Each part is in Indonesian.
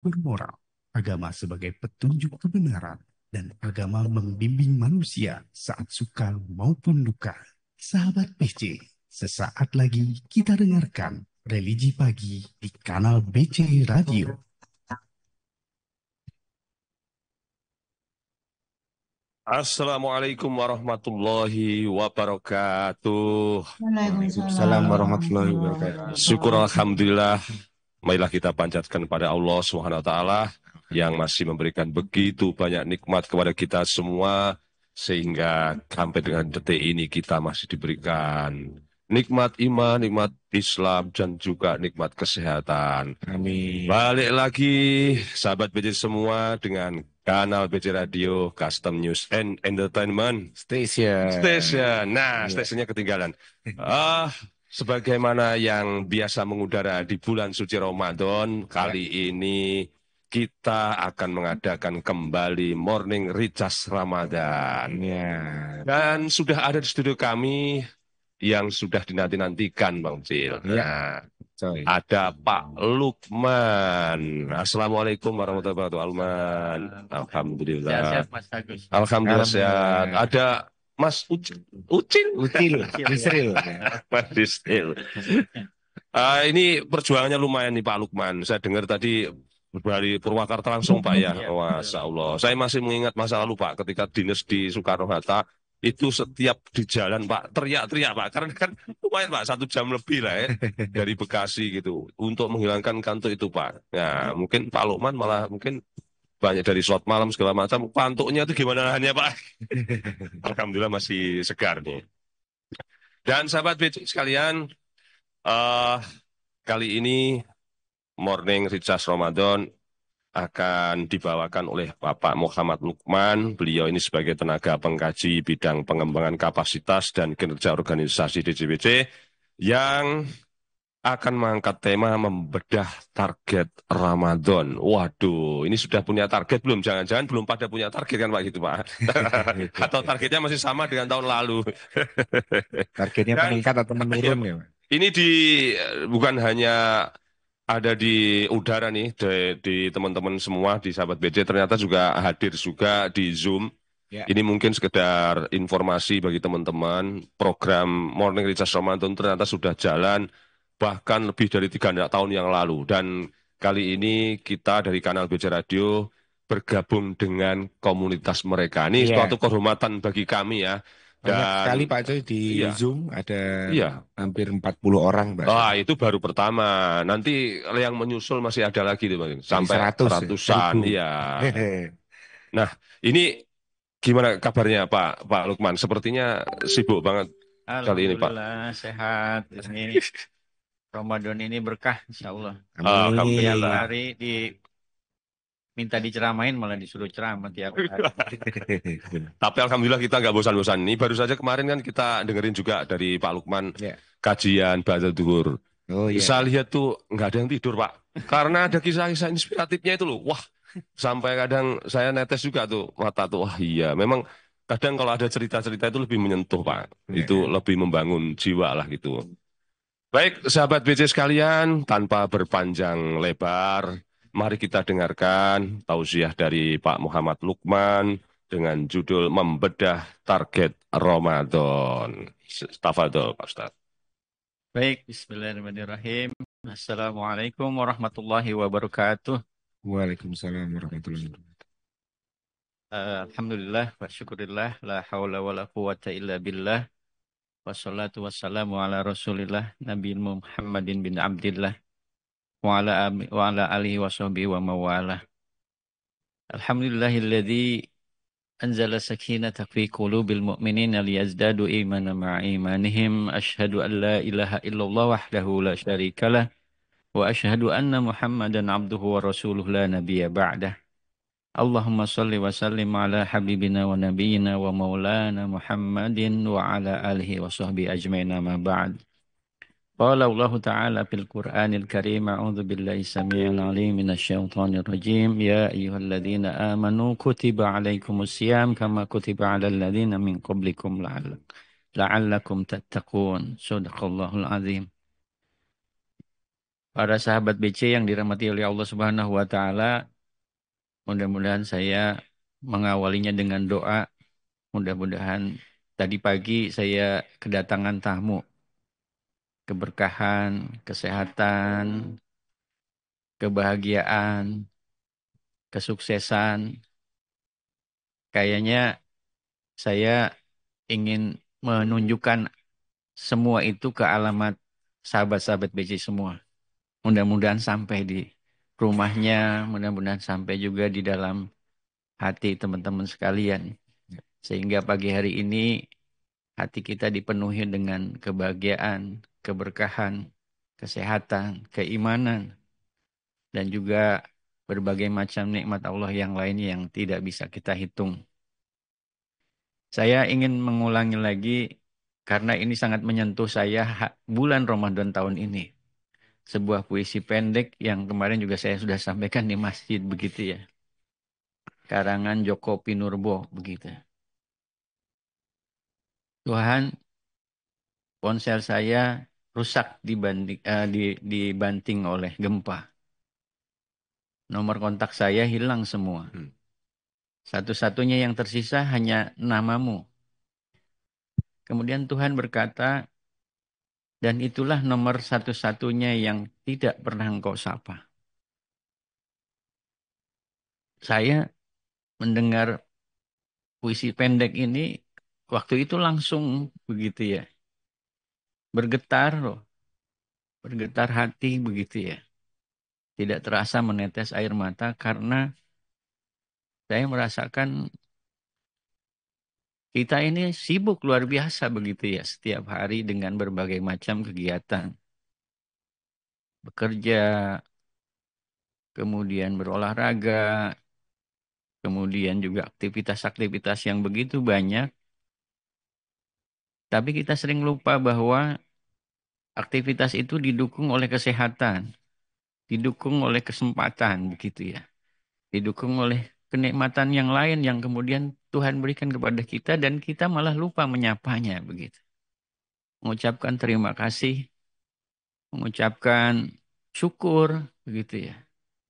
bermoral, agama sebagai petunjuk kebenaran, dan agama membimbing manusia saat suka maupun duka. Sahabat PC, sesaat lagi kita dengarkan Religi Pagi di kanal BC Radio. Assalamualaikum warahmatullahi wabarakatuh. Waalaikumsalam Waalaikumsalam warahmatullahi wabarakatuh. Syukur warahmatullahi alhamdulillah, marilah kita panjatkan pada Allah Subhanahu wa taala yang masih memberikan begitu banyak nikmat kepada kita semua sehingga sampai dengan detik ini kita masih diberikan nikmat iman, nikmat Islam dan juga nikmat kesehatan. Amin. Balik lagi sahabat BC semua dengan kanal BC Radio Custom News and Entertainment Station. Nah, stasiunnya ketinggalan. Sebagaimana yang biasa mengudara di bulan suci Ramadan, kali ini kita akan mengadakan kembali Morning Recharge Ramadan. Ya. Dan sudah ada di studio kami yang sudah dinanti-nantikan, Bang Cil. Ya. Nah, ada Pak Lukman. Assalamualaikum warahmatullahi wabarakatuh, Alman. Alhamdulillah. Sehat-sehat Mas Agus. Alhamdulillah sehat. Ada Mas Ucil. Yusril. Mas Yusril. Ini perjuangannya lumayan nih Pak Lukman. Saya dengar tadi dari Purwakarta langsung Pak ya. Masya Allah. Saya masih mengingat masa lalu Pak ketika dinas di Soekarno-Hatta. Itu setiap di jalan Pak, teriak-teriak Pak. Karena kan lumayan Pak, 1 jam lebih lah ya. Dari Bekasi gitu. Untuk menghilangkan kantuk itu Pak. Nah mungkin Pak Lukman malah mungkin banyak dari slot malam segala macam. Kantuknya itu gimana nahannya Pak? Alhamdulillah masih segar nih. Dan sahabat BC sekalian, kali ini Morning Recharge Ramadan akan dibawakan oleh Bapak Muhammad Lukman. Beliau ini sebagai tenaga pengkaji bidang pengembangan kapasitas dan kinerja organisasi DJBC yang akan mengangkat tema membedah target Ramadan. Waduh, ini sudah punya target belum? Jangan-jangan belum pada punya target kan Pak gitu Pak? Atau targetnya masih sama dengan tahun lalu? Targetnya meningkat atau menurun ya Pak? Ini bukan hanya ada di udara nih, di teman-teman semua, di sahabat BC, ternyata juga hadir juga di Zoom. Ya. Ini mungkin sekedar informasi bagi teman-teman, program Morning Recharge Ramadan ternyata sudah jalan, bahkan lebih dari 3 tahun yang lalu. Dan kali ini kita dari kanal BC Radio bergabung dengan komunitas mereka. Ini Ya. suatu kehormatan bagi kami ya. Banyak Dan sekali Pak Coy di Iya. Zoom ada Iya. hampir 40 orang Pak. Itu baru pertama. Nanti yang menyusul masih ada lagi tuh, Bang. Sampai 100 ya, ratusan. 1000. Iya. Nah, ini gimana kabarnya Pak Lukman? Sepertinya sibuk banget kali ini, Pak. Alhamdulillah sehat. Ini Ramadan ini berkah insya Allah. Amin. Tiap hari minta diceramain malah disuruh ceramah tiap hari. Tapi alhamdulillah kita nggak bosan-bosan. Ini baru saja kemarin kan kita dengerin juga dari Pak Lukman Ya. kajian Ba'da Duhur. Oh iya. Saya lihat tuh nggak ada yang tidur Pak. Karena ada kisah-kisah inspiratifnya itu loh. Wah, sampai kadang saya netes juga tuh mata tuh. Wah iya, memang kadang kalau ada cerita-cerita itu lebih menyentuh Pak. Ya. Itu lebih membangun jiwa lah gitu. Baik, sahabat BC sekalian, tanpa berpanjang lebar, mari kita dengarkan tausiah dari Pak Muhammad Lukman dengan judul Membedah Target Ramadan. Tafadhol Pak Ustaz. Baik, bismillahirrahmanirrahim. Assalamualaikum warahmatullahi wabarakatuh. Waalaikumsalam warahmatullahi wabarakatuh. Alhamdulillah wa syukurillah la haula wa la quwata illa billah. Wassalatu wassalamu ala rasulillah Nabi Muhammadin bin Abdillah wa ala alihi wa sahbihi wa mawalah. Alhamdulillahilladzi anzala sakinata fi qulubil mu'minina liyazdadu imanan ma'a imanihim. Asyhadu an la ilaha illallah wahdahu la syarikalah wa asyhadu anna Muhammadan abduhu wa rasuluh la nabiyya ba'dah. Allahumma salli wa sallim ala habibina wa nabiyina wa maulana Muhammadin wa ala alihi wa sahbihi ajmain ma ba'd. Qala Allah Ta'ala fil Qur'anil Karim, a'udzu billahi samii'il 'aliim minasy syaithaanir rajiim. Ya ayyuhalladzina aamanu kutiba 'alaikumus syiyam kama kutiba 'alal ladzina min qablikum la'allakum tattaqun. Shadaqallahul 'azim. Para sahabat BC yang dirahmati oleh Allah Subhanahu wa taala, mudah-mudahan saya mengawalinya dengan doa. Mudah-mudahan tadi pagi saya kedatangan tamu, keberkahan, kesehatan, kebahagiaan, kesuksesan. Kayaknya saya ingin menunjukkan semua itu ke alamat sahabat-sahabat BC semua. Mudah-mudahan sampai di rumahnya, mudah-mudahan sampai juga di dalam hati teman-teman sekalian. Sehingga pagi hari ini hati kita dipenuhi dengan kebahagiaan, keberkahan, kesehatan, keimanan, dan juga berbagai macam nikmat Allah yang lainnya yang tidak bisa kita hitung. Saya ingin mengulangi lagi karena ini sangat menyentuh saya bulan Ramadan tahun ini. Sebuah puisi pendek yang kemarin juga saya sudah sampaikan di masjid begitu ya. Karangan Joko Pinurbo begitu. Tuhan, ponsel saya rusak dibanting oleh gempa. Nomor kontak saya hilang semua. Satu-satunya yang tersisa hanya namamu. Kemudian Tuhan berkata, dan itulah nomor satu-satunya yang tidak pernah engkau sapa. Saya mendengar puisi pendek ini, waktu itu langsung begitu ya. Bergetar loh. Bergetar hati begitu ya. Tidak terasa menetes air mata karena saya merasakan kita ini sibuk luar biasa begitu ya. Setiap hari dengan berbagai macam kegiatan. Bekerja, kemudian berolahraga, kemudian juga aktivitas-aktivitas yang begitu banyak. Tapi kita sering lupa bahwa aktivitas itu didukung oleh kesehatan, didukung oleh kesempatan begitu ya. Didukung oleh kenikmatan yang lain yang kemudian Tuhan berikan kepada kita dan kita malah lupa menyapanya begitu. Mengucapkan terima kasih, mengucapkan syukur begitu ya.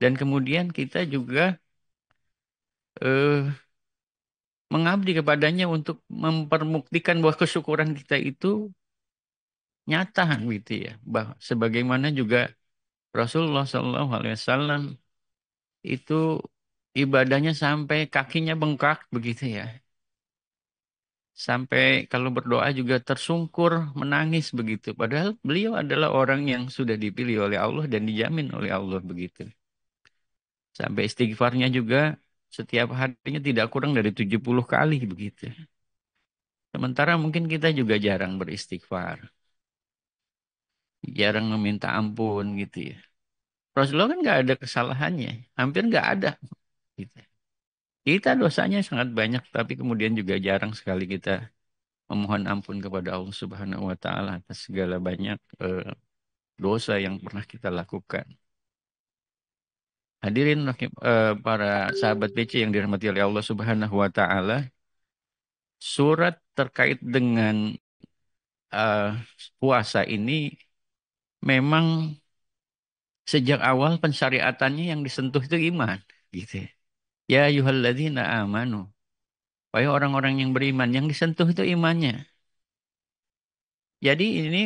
Dan kemudian kita juga eh, mengabdi kepadanya untuk memperbuktikan bahwa kesyukuran kita itu nyata gitu ya. Sebagaimana juga Rasulullah SAW itu ibadahnya sampai kakinya bengkak begitu ya. Sampai kalau berdoa juga tersungkur, menangis begitu. Padahal beliau adalah orang yang sudah dipilih oleh Allah dan dijamin oleh Allah begitu. Sampai istighfarnya juga setiap harinya tidak kurang dari 70 kali begitu. Sementara mungkin kita juga jarang beristighfar. Jarang meminta ampun gitu ya. Rasulullah kan nggak ada kesalahannya. Hampir nggak ada. Gitu. Kita dosanya sangat banyak, tapi kemudian juga jarang sekali kita memohon ampun kepada Allah Subhanahu wa taala atas segala banyak dosa yang pernah kita lakukan. Hadirin para sahabat BC yang dirahmati oleh Allah Subhanahu wa taala, surat terkait dengan eh, puasa ini memang sejak awal pensyariatannya yang disentuh itu iman, gitu. Ya ayyuhalladzina amanu. Wahai orang-orang yang beriman, yang disentuh itu imannya. Jadi ini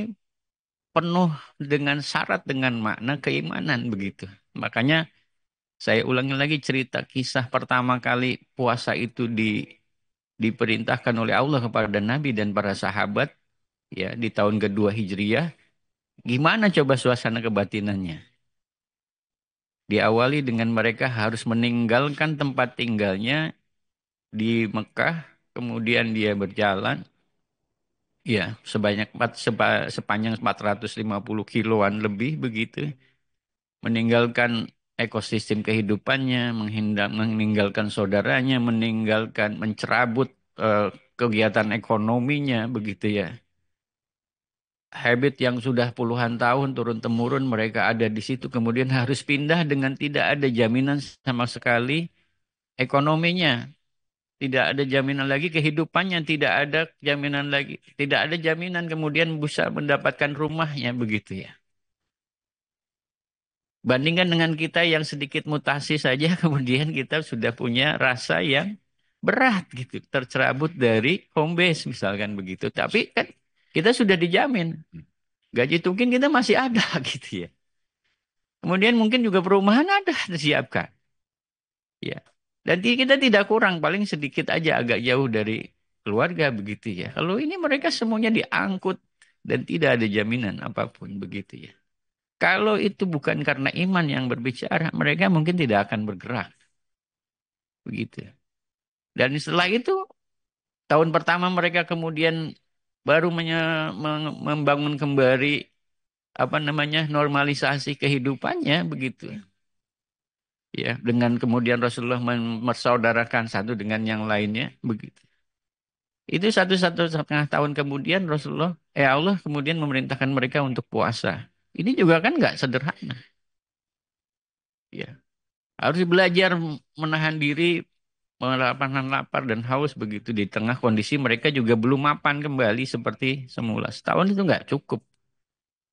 penuh dengan syarat dengan makna keimanan begitu. Makanya saya ulangi lagi cerita kisah pertama kali puasa itu diperintahkan oleh Allah kepada Nabi dan para sahabat ya di tahun kedua Hijriah. Gimana coba suasana kebatinannya? Diawali dengan mereka harus meninggalkan tempat tinggalnya di Mekah, kemudian dia berjalan ya sepanjang 450 kiloan lebih begitu, meninggalkan ekosistem kehidupannya, meninggalkan saudaranya, mencerabut kegiatan ekonominya begitu ya. Habit yang sudah puluhan tahun turun-temurun mereka ada di situ, kemudian harus pindah dengan tidak ada jaminan sama sekali ekonominya. Tidak ada jaminan lagi kehidupannya, tidak ada jaminan lagi, tidak ada jaminan kemudian bisa mendapatkan rumahnya begitu ya. Bandingkan dengan kita yang sedikit mutasi saja, kemudian kita sudah punya rasa yang berat gitu, tercerabut dari home base misalkan begitu. Tapi kan kita sudah dijamin gaji tukin kita masih ada gitu ya. Kemudian mungkin juga perumahan ada disiapkan. Ya. Dan kita tidak kurang, paling sedikit aja agak jauh dari keluarga begitu ya. Kalau ini mereka semuanya diangkut dan tidak ada jaminan apapun begitu ya. Kalau itu bukan karena iman yang berbicara, mereka mungkin tidak akan bergerak begitu. Dan setelah itu tahun pertama mereka kemudian baru membangun kembali apa namanya normalisasi kehidupannya begitu. Ya, dengan kemudian Rasulullah mempersaudarakan satu dengan yang lainnya begitu. Itu satu setengah tahun kemudian Allah kemudian memerintahkan mereka untuk puasa. Ini juga kan nggak sederhana. Ya, harus belajar menahan diri, menahan lapar dan haus begitu di tengah kondisi mereka juga belum mapan kembali seperti semula. Setahun itu nggak cukup.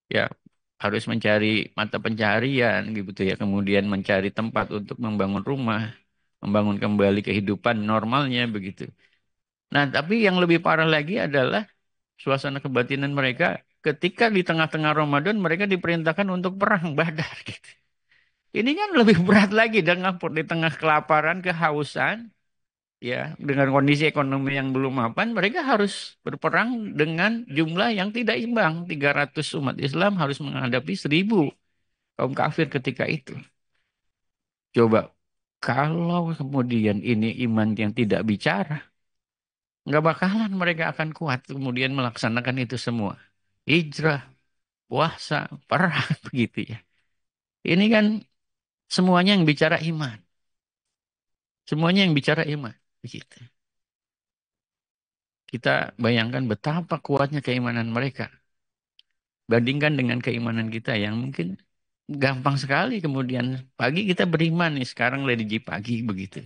Ya, harus mencari mata pencarian gitu ya, kemudian mencari tempat untuk membangun rumah, membangun kembali kehidupan normalnya begitu. Nah, tapi yang lebih parah lagi adalah suasana kebatinan mereka ketika di tengah-tengah Ramadan mereka diperintahkan untuk perang Badar gitu. Ini kan lebih berat lagi dengan di tengah kelaparan, kehausan, ya, dengan kondisi ekonomi yang belum mapan, mereka harus berperang dengan jumlah yang tidak imbang. 300 umat Islam harus menghadapi 1.000 kaum kafir ketika itu. Coba, kalau kemudian ini iman yang tidak bicara, nggak bakalan mereka akan kuat kemudian melaksanakan itu semua. Hijrah, puasa, perang, begitu ya. Ini kan semuanya yang bicara iman. Semuanya yang bicara iman. Begitu. Kita bayangkan betapa kuatnya keimanan mereka. Bandingkan dengan keimanan kita yang mungkin gampang sekali. Kemudian pagi kita beriman nih, sekarang lagi pagi begitu.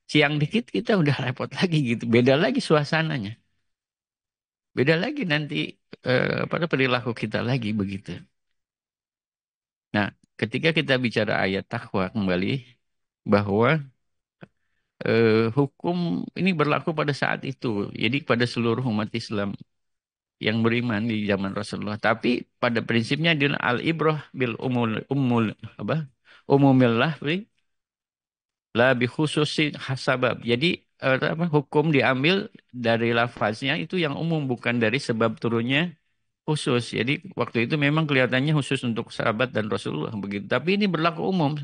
Siang dikit kita udah repot lagi gitu. Beda lagi suasananya. Beda lagi nanti pada perilaku kita lagi begitu. Nah, ketika kita bicara ayat takwa kembali, bahwa hukum ini berlaku pada saat itu. Jadi pada seluruh umat Islam yang beriman di zaman Rasulullah. Tapi pada prinsipnya adalah al-ibrah bil umumil lafzi la bi khususi hasabab. Jadi hukum diambil dari lafaznya itu yang umum, bukan dari sebab turunnya khusus. Jadi waktu itu memang kelihatannya khusus untuk sahabat dan Rasulullah begitu. Tapi ini berlaku umum.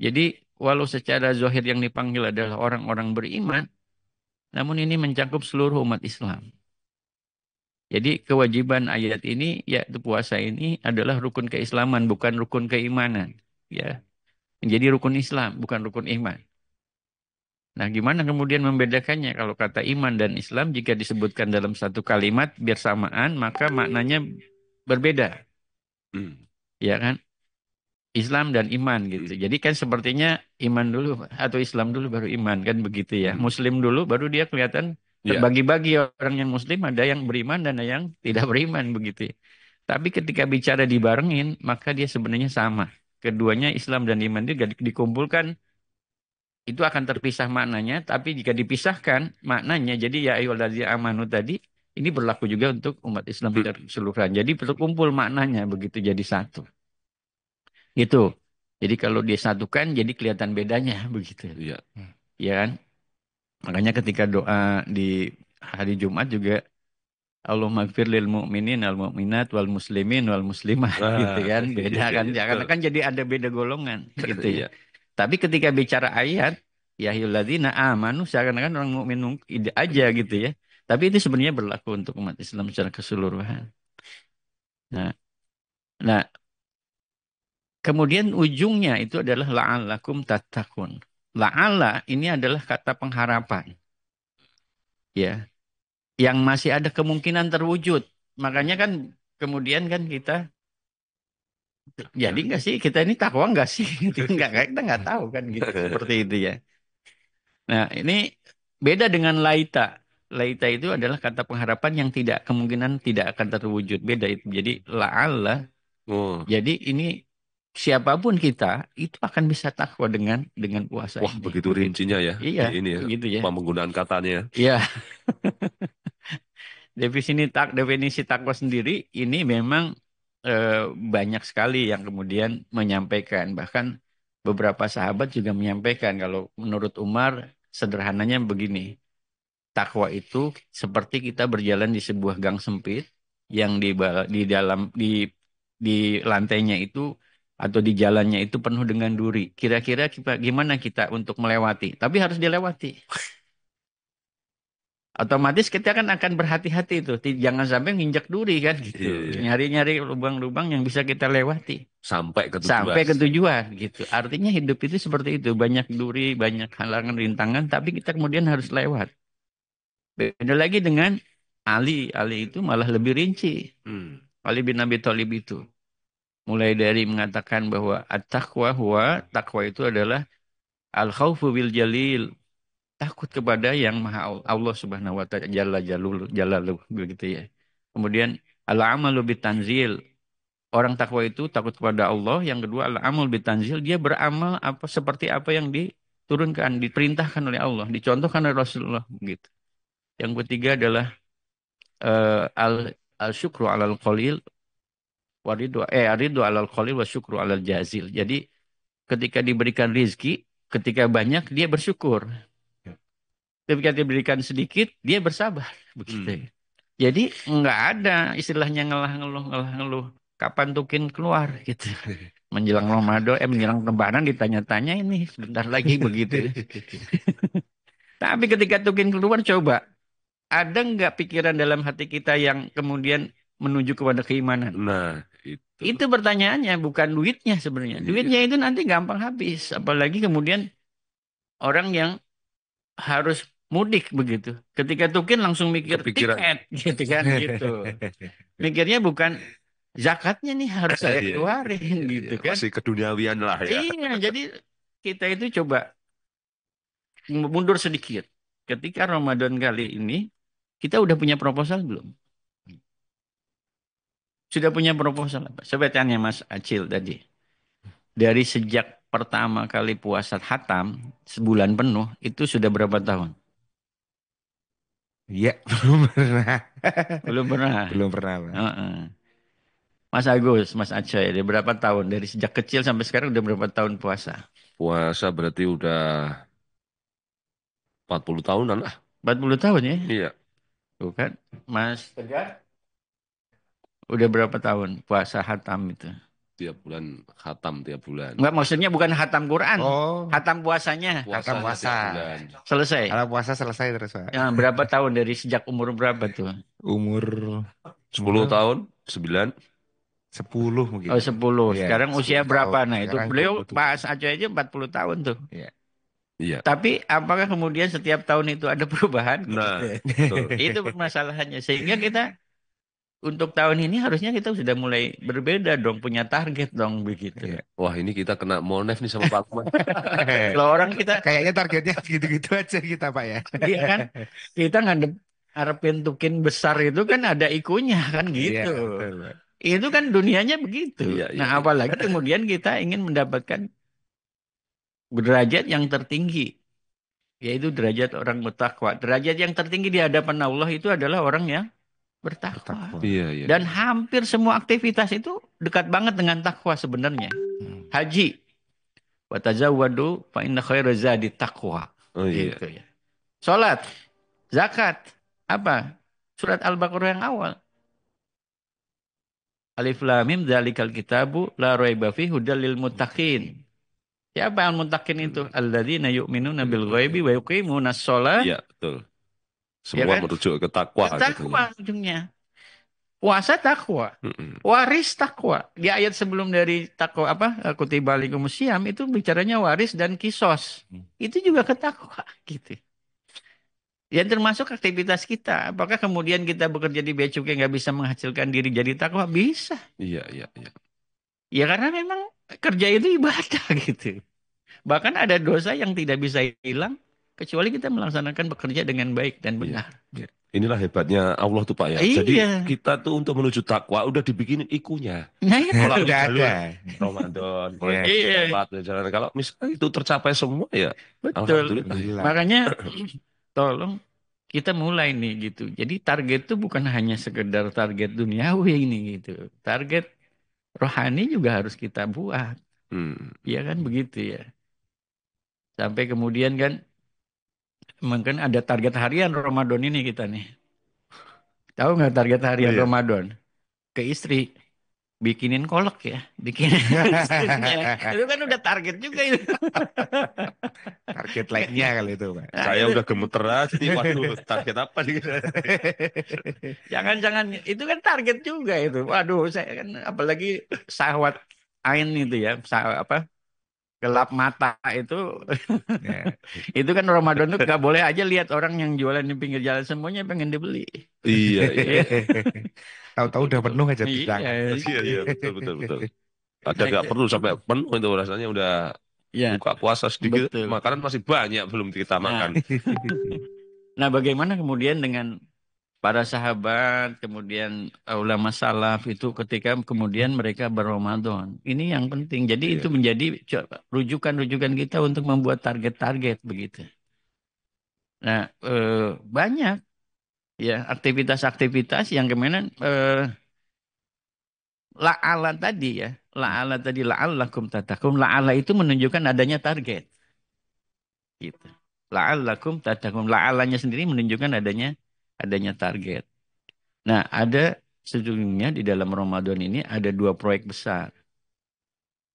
Jadi walau secara zahir yang dipanggil adalah orang-orang beriman, namun ini mencakup seluruh umat Islam. Jadi kewajiban ayat ini, yaitu puasa ini adalah rukun keislaman, bukan rukun keimanan. Ya, menjadi rukun Islam, bukan rukun iman. Nah, gimana kemudian membedakannya? Kalau kata iman dan Islam, jika disebutkan dalam satu kalimat bersamaan, maka maknanya berbeda. Ya kan? Islam dan iman gitu. Jadi kan sepertinya iman dulu atau Islam dulu baru iman kan begitu ya. Muslim dulu baru dia kelihatan terbagi-bagi, orang yang Muslim ada yang beriman dan ada yang tidak beriman begitu ya. Tapi ketika bicara dibarengin maka dia sebenarnya sama. Keduanya Islam dan iman itu dikumpulkan itu akan terpisah maknanya, tapi jika dipisahkan maknanya jadi ya ayyuhalladzina amanu tadi ini berlaku juga untuk umat Islam keseluruhan. Jadi berkumpul maknanya begitu jadi satu. Itu. Jadi kalau disatukan jadi kelihatan bedanya begitu. Iya. Ya kan? Makanya ketika doa di hari Jumat juga Allahumma gfir lil mu'minin wal mu'minat wal muslimin wal muslimat gitu kan. Beda kan. Karena kan jadi ada beda golongan gitu ya. Tapi ketika bicara ayat ya ayyuhalladzina amanu seakan-akan orang mukmin aja gitu ya. Tapi itu sebenarnya berlaku untuk umat Islam secara keseluruhan. Nah, kemudian ujungnya itu adalah la'allakum tattaqun. La'alla ini adalah kata pengharapan. Ya. Yang masih ada kemungkinan terwujud. Makanya kan kemudian kan kita jadi nggak sih kita ini takwa nggak sih? Kita nggak tahu kan gitu seperti itu ya. Nah, ini beda dengan laita. Laita itu adalah kata pengharapan yang tidak kemungkinan tidak akan terwujud. Beda itu. Jadi la'alla. Jadi ini siapapun kita itu akan bisa takwa dengan puasa Wah, ini. begitu rincinya ya. Iya, Ini ya, begitu ya. penggunaan katanya. Iya, definisi takwa sendiri ini memang banyak sekali yang kemudian menyampaikan. Bahkan beberapa sahabat juga menyampaikan kalau menurut Umar sederhananya begini. Takwa itu seperti kita berjalan di sebuah gang sempit yang di lantainya itu atau di jalannya itu penuh dengan duri. Kira-kira gimana kita untuk melewati? Tapi harus dilewati. Otomatis kita kan akan berhati-hati itu. Jangan sampai nginjak duri kan gitu. Iya. Nyari-nyari lubang-lubang yang bisa kita lewati. Sampai ke tujuan. Sampai ke tujuan gitu. Artinya hidup itu seperti itu. Banyak duri, banyak halangan, rintangan. Tapi kita kemudian harus lewat. Beda lagi dengan Ali. Ali itu malah lebih rinci. Ali bin Abi Thalib itu. Mulai dari mengatakan bahwa takwa itu adalah al-khawfu bil jalil. Takut kepada yang maha Allah subhanahu wa ta'ala jalaluh begitu ya. Kemudian al-amalu bitanzil. Orang takwa itu takut kepada Allah. Yang kedua al-amal bitanzil. Dia beramal seperti apa yang diturunkan, diperintahkan oleh Allah, dicontohkan oleh Rasulullah gitu. Yang ketiga adalah al-syukru alal qalil aridu alal qalil wa syukru alal jazil. Jadi ketika diberikan rizki, ketika banyak dia bersyukur. Ketika diberikan sedikit dia bersabar begitu. Jadi nggak ada istilahnya ngeluh. Kapan tukin keluar gitu. Menjelang Ramadan, menjelang Lebaran ditanya-tanya ini sebentar lagi begitu. Tapi ketika tukin keluar coba ada nggak pikiran dalam hati kita yang kemudian menuju kepada keimanan? Nah, itu pertanyaannya, bukan duitnya sebenarnya. Duitnya itu nanti gampang habis. Apalagi kemudian orang yang harus mudik begitu. Ketika tukin langsung mikir tiket gitu kan gitu. Mikirnya bukan zakatnya nih harus saya keluarin gitu kan. Masih keduniawian lah ya. Iya, jadi kita itu coba mundur sedikit. Ketika Ramadan kali ini kita udah punya proposal belum? Sudah punya proposal apa? Coba tanya Mas Acil tadi. Dari sejak pertama kali puasa khatam, sebulan penuh, itu sudah berapa tahun? Iya, belum pernah. Belum pernah. Belum pernah, Pak. Mas Agus, Mas Aceh, dari berapa tahun? Dari sejak kecil sampai sekarang udah berapa tahun puasa? Puasa berarti udah 40 tahunan lah. 40 tahun ya? Iya. Tuh kan, Mas Tegar? Udah berapa tahun puasa khatam itu? Tiap bulan khatam tiap bulan. Enggak, maksudnya bukan khatam Quran. Oh, Khatam puasanya. khatam puasa. Tiap bulan. Selesai. Kalau puasa selesai terus, Pak. Ya, berapa tahun dari sejak umur berapa tuh? Umur 10 tahun, 9. 10 mungkin. Oh, 10. Iya, Sekarang 10 usia berapa? tahun. Nah, itu Sekarang beliau 27. Pak Aceh aja 40 tahun tuh. Iya. Tapi apakah kemudian setiap tahun itu ada perubahan? Nah, betul. Itu permasalahannya. Sehingga kita untuk tahun ini harusnya kita sudah mulai berbeda dong, punya target dong begitu. Iya. Wah, ini kita kena monef nih sama Pak Lukman. Kalau orang kita Kayaknya targetnya gitu-gitu aja kita, Pak ya. iya kan, kita ngarepin tukin besar itu kan ada ikunya kan Iya, gitu. betul, Pak. Itu kan dunianya begitu. Iya, iya, Nah, apalagi kemudian kita ingin mendapatkan derajat yang tertinggi, yaitu derajat orang bertakwa. Derajat yang tertinggi di hadapan Allah itu adalah orang yang bertakwa. Iya, iya. Dan hampir semua aktivitas itu dekat banget dengan takwa sebenarnya. Haji, wa tazawwadu fa inna khairaz zadi taqwa. Oh iya. Gitu ya. Salat, zakat, apa? Surat Al-Baqarah yang awal. Alif Lam Mim dzalikal kitabu la raiba fihi hudal lil muttaqin. Siapa yang muttaqin itu? Alladzina yu'minuna bil ghaibi wa yuqimunas shalah. Iya, betul. Ya Semua kan? merujuk ke takwa gitu. Takwa ujungnya. Puasa takwa. Mm-mm. Waris takwa. Di ayat sebelum dari takwa kutiba alaikumusiyam itu bicaranya waris dan kisos. Itu juga ketakwa gitu. Ya termasuk aktivitas kita. Apakah kemudian kita bekerja di bea cukai nggak bisa menghasilkan diri jadi takwa? Bisa. Iya, iya, iya. Ya karena memang kerja itu ibadah gitu. Bahkan ada dosa yang tidak bisa hilang kecuali kita melaksanakan bekerja dengan baik dan Iya. benar. Inilah hebatnya Allah tuh Pak ya. Jadi Iya. kita tuh untuk menuju takwa udah dibikinin ikunya. Nah, itu. Melalui Udah jalur ada. Ramadan, mulai Ya, Iya, sholat, jalan. Kalau misalnya itu tercapai semua ya, betul. alhamdulillah. alhamdulillah. Makanya tolong kita mulai nih gitu. Jadi target itu bukan hanya sekedar target duniawi ini gitu. Target rohani juga harus kita buat. Hmm. Ya kan begitu ya. Sampai kemudian kan mungkin ada target harian Ramadan ini kita nih. Tahu nggak target harian Iya. Ramadan? Ke istri. Bikinin kolak ya. Bikinin istrinya. Itu kan udah target juga itu. Target lainnya kali itu, Pak. Nah, Saya itu. udah gemeter aja nih, waduh target apa nih? Jangan-jangan itu kan target juga itu. Waduh, saya kan apalagi syahwat ain itu ya, apa gelap mata itu. Ya. Itu kan Ramadan tuh gak boleh aja lihat orang yang jualan di pinggir jalan semuanya pengen dibeli. Iya, iya. Tahu-tahu udah penuh aja di Iya. tangan. Iya, iya, betul, betul, betul. Ada Nah, nggak perlu sampai penuh itu rasanya udah ya, buka puasa sedikit, betul. makanan masih banyak belum kita Nah, makan. nah bagaimana kemudian dengan para sahabat, kemudian ulama salaf itu ketika kemudian mereka berRamadan. Ini yang penting. Jadi Iya. itu menjadi rujukan-rujukan kita untuk membuat target-target begitu. Nah, banyak ya aktivitas-aktivitas yang kemudian la'ala tadi ya. La'ala tadi la'allakum tattaqun. La'ala itu menunjukkan adanya target. Gitu. La'allakum tattaqun. La'alanya sendiri menunjukkan adanya target. Nah, ada sejujurnya di dalam Ramadan ini ada dua proyek besar.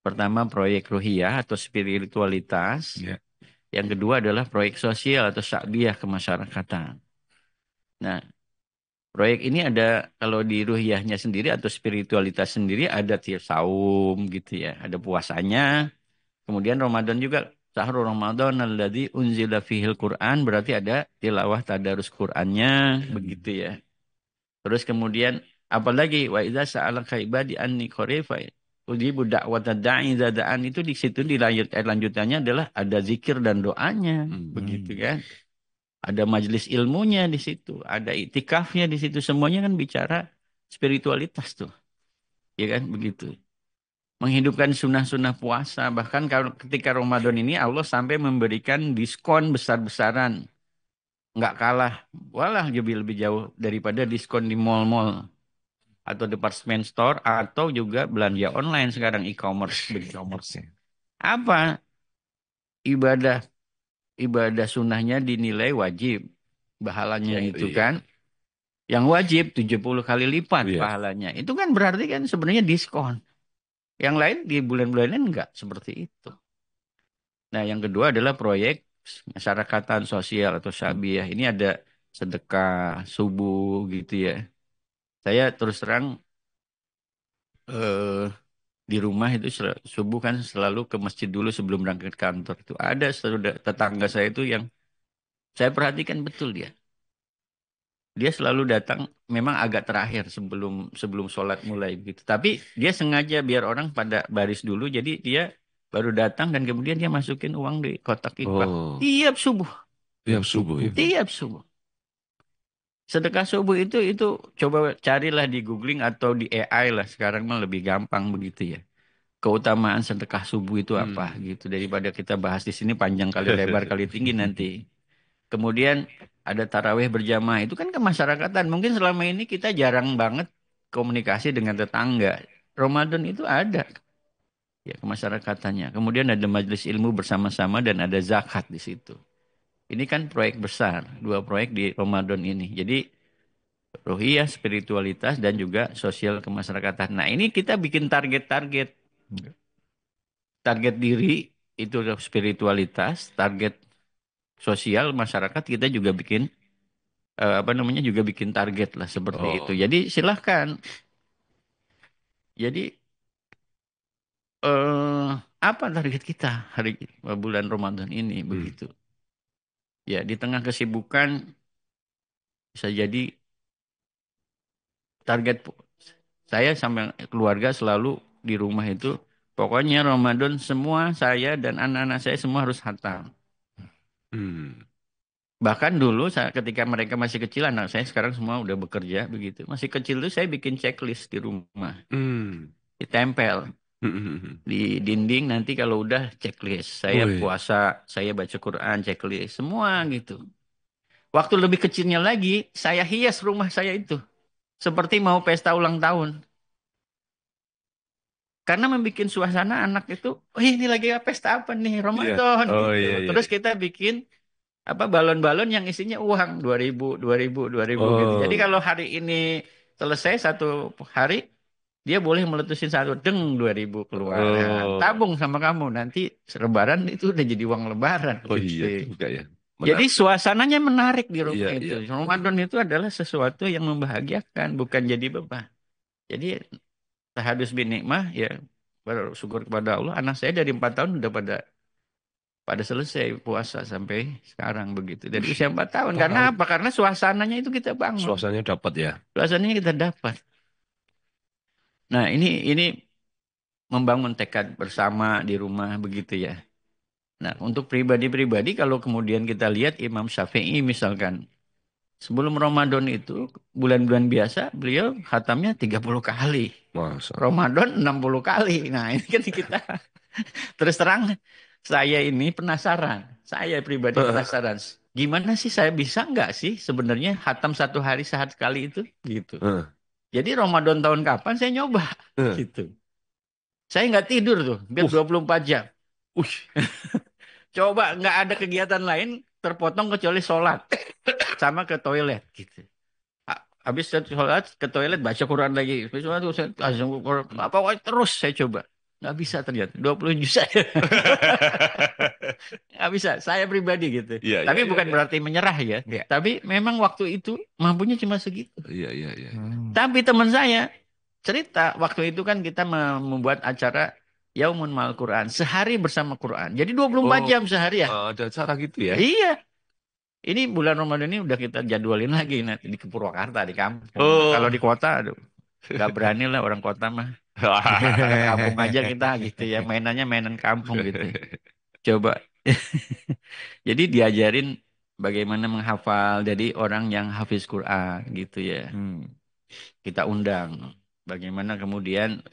Pertama proyek ruhiyah atau spiritualitas. Ya. Yang kedua adalah proyek sosial atau sya'biyah kemasyarakatan. Nah, proyek ini ada kalau di ruhiyahnya sendiri atau spiritualitas sendiri ada tiap saum gitu ya. Ada puasanya. Kemudian Ramadan juga Syahrul Ramadan alladzi unzila fihil Quran berarti ada tilawah tadarus Qur'annya begitu ya. Terus kemudian apalagi wa idza sa'alaka ibadi anni qarib ujibu da'watad da'i idza da'an itu di situ di lanjutannya adalah ada zikir dan doanya begitu kan. Ada majelis ilmunya di situ, ada itikafnya di situ, semuanya kan bicara spiritualitas tuh. Ya kan begitu. Menghidupkan sunnah-sunnah puasa bahkan kalau ketika Ramadan ini Allah sampai memberikan diskon besar-besaran. Nggak kalah, walah lebih jauh daripada diskon di mall-mall atau department store atau juga belanja online sekarang e-commerce begitu. E-commerce ya. Apa ibadah ibadah sunnahnya dinilai wajib pahalanya itu Iya. kan yang wajib 70 kali lipat Iya. pahalanya itu kan berarti kan sebenarnya diskon yang lain di bulan-bulan lain enggak seperti itu. Nah yang kedua adalah proyek masyarakatan sosial atau syabiyah ini ada sedekah subuh gitu ya. Saya terus terang eh, di rumah itu subuh kan selalu ke masjid dulu sebelum berangkat kantor. Itu ada tetangga saya itu yang saya perhatikan betul dia. Dia selalu datang memang agak terakhir sebelum sebelum sholat mulai begitu. Tapi dia sengaja biar orang pada baris dulu. Jadi dia baru datang dan kemudian dia masukin uang di kotak infak. Oh, Tiap subuh. tiap subuh ya. Tiap subuh. Sedekah subuh itu coba carilah di googling atau di AI lah. Sekarang mah lebih gampang begitu ya. Keutamaan sedekah subuh itu apa gitu. Daripada kita bahas di sini panjang kali lebar kali tinggi nanti. Kemudian ada tarawih berjamaah. Itu kan kemasyarakatan. Mungkin selama ini kita jarang banget komunikasi dengan tetangga. Ramadan itu ada ya kemasyarakatannya. Kemudian ada majelis ilmu bersama-sama dan ada zakat di situ. Ini kan proyek besar. Dua proyek di Ramadan ini. Jadi ruhiyah, spiritualitas, dan juga sosial kemasyarakatan. Nah ini kita bikin target-target. Target diri itu spiritualitas, target sosial masyarakat kita juga bikin apa namanya juga bikin target lah seperti itu. Oh, Jadi silahkan. Jadi apa target kita hari bulan Ramadan ini begitu. Ya di tengah kesibukan bisa jadi target saya sama keluarga selalu di rumah itu pokoknya Ramadan semua saya dan anak-anak saya semua harus hatam. Hmm. Bahkan dulu ketika mereka masih kecil, anak saya sekarang semua udah bekerja begitu. Masih kecil tuh saya bikin checklist di rumah, Hmm. ditempel Hmm. di dinding. Nanti kalau udah checklist, saya Wih. puasa, saya baca Quran, checklist semua gitu. Waktu lebih kecilnya lagi, saya hias rumah saya itu seperti mau pesta ulang tahun. Karena membuat suasana anak itu, oh ini lagi pesta apa nih, Iya. Ramadan Oh gitu. iya iya. Terus kita bikin apa balon-balon yang isinya uang 2000, 2000, 2000 gitu. Jadi Oh. kalau hari ini selesai satu hari, dia boleh meletusin satu deng 2000 keluar. Nah, Oh. tabung sama kamu nanti Lebaran itu udah jadi uang Lebaran Oh gitu. iya juga ya. Jadi Menarik. suasananya menarik di Iya rumah itu. iya. Ramadan itu adalah sesuatu yang membahagiakan, bukan jadi beban. Jadi tahadus bin nikmah ya bersyukur kepada Allah. Anak saya dari 4 tahun udah pada pada selesai puasa sampai sekarang begitu. Dari usia 4 tahun. Karena Tahu. apa? Karena suasananya itu kita bangun. Suasananya dapat ya. Suasananya kita dapat. Nah, ini membangun tekad bersama di rumah begitu ya. Nah, untuk pribadi-pribadi kalau kemudian kita lihat Imam Syafi'i misalkan sebelum Ramadan itu bulan-bulan biasa beliau khatamnya 30 kali. Masa. Ramadan 60 kali. Nah, ini kan kita terus terang saya ini penasaran. Saya pribadi penasaran. Gimana sih saya bisa nggak sih sebenarnya khatam satu hari sehat sekali itu gitu. Jadi Ramadan tahun kapan saya nyoba gitu. Saya nggak tidur tuh, biar 24 jam. Coba nggak ada kegiatan lain terpotong kecuali sholat sama ke toilet gitu. Habis sholat ke toilet baca Quran lagi. Habis sholat saya langsung Quran. Apa terus saya coba. Nggak bisa ternyata. 20 juz saja. Nggak bisa. Saya pribadi gitu. Iya, Tapi iya, bukan iya. berarti menyerah ya. Iya. Tapi memang waktu itu mampunya cuma segitu. Iya, iya, iya. Tapi teman saya cerita waktu itu kan kita membuat acara Yaumun Mal Quran. Sehari bersama Quran. Jadi 24 Oh, jam sehari ya. ada cara gitu ya? Iya. Ini bulan Ramadan ini udah kita jadwalin lagi nanti di Purwakarta di kampung. Kalau Oh. di kota, aduh, nggak berani lah orang kota mah. Kampung aja kita gitu ya, mainannya mainan kampung gitu. Coba. Jadi diajarin bagaimana menghafal. Jadi orang yang hafiz Quran gitu ya. Kita undang. Bagaimana kemudian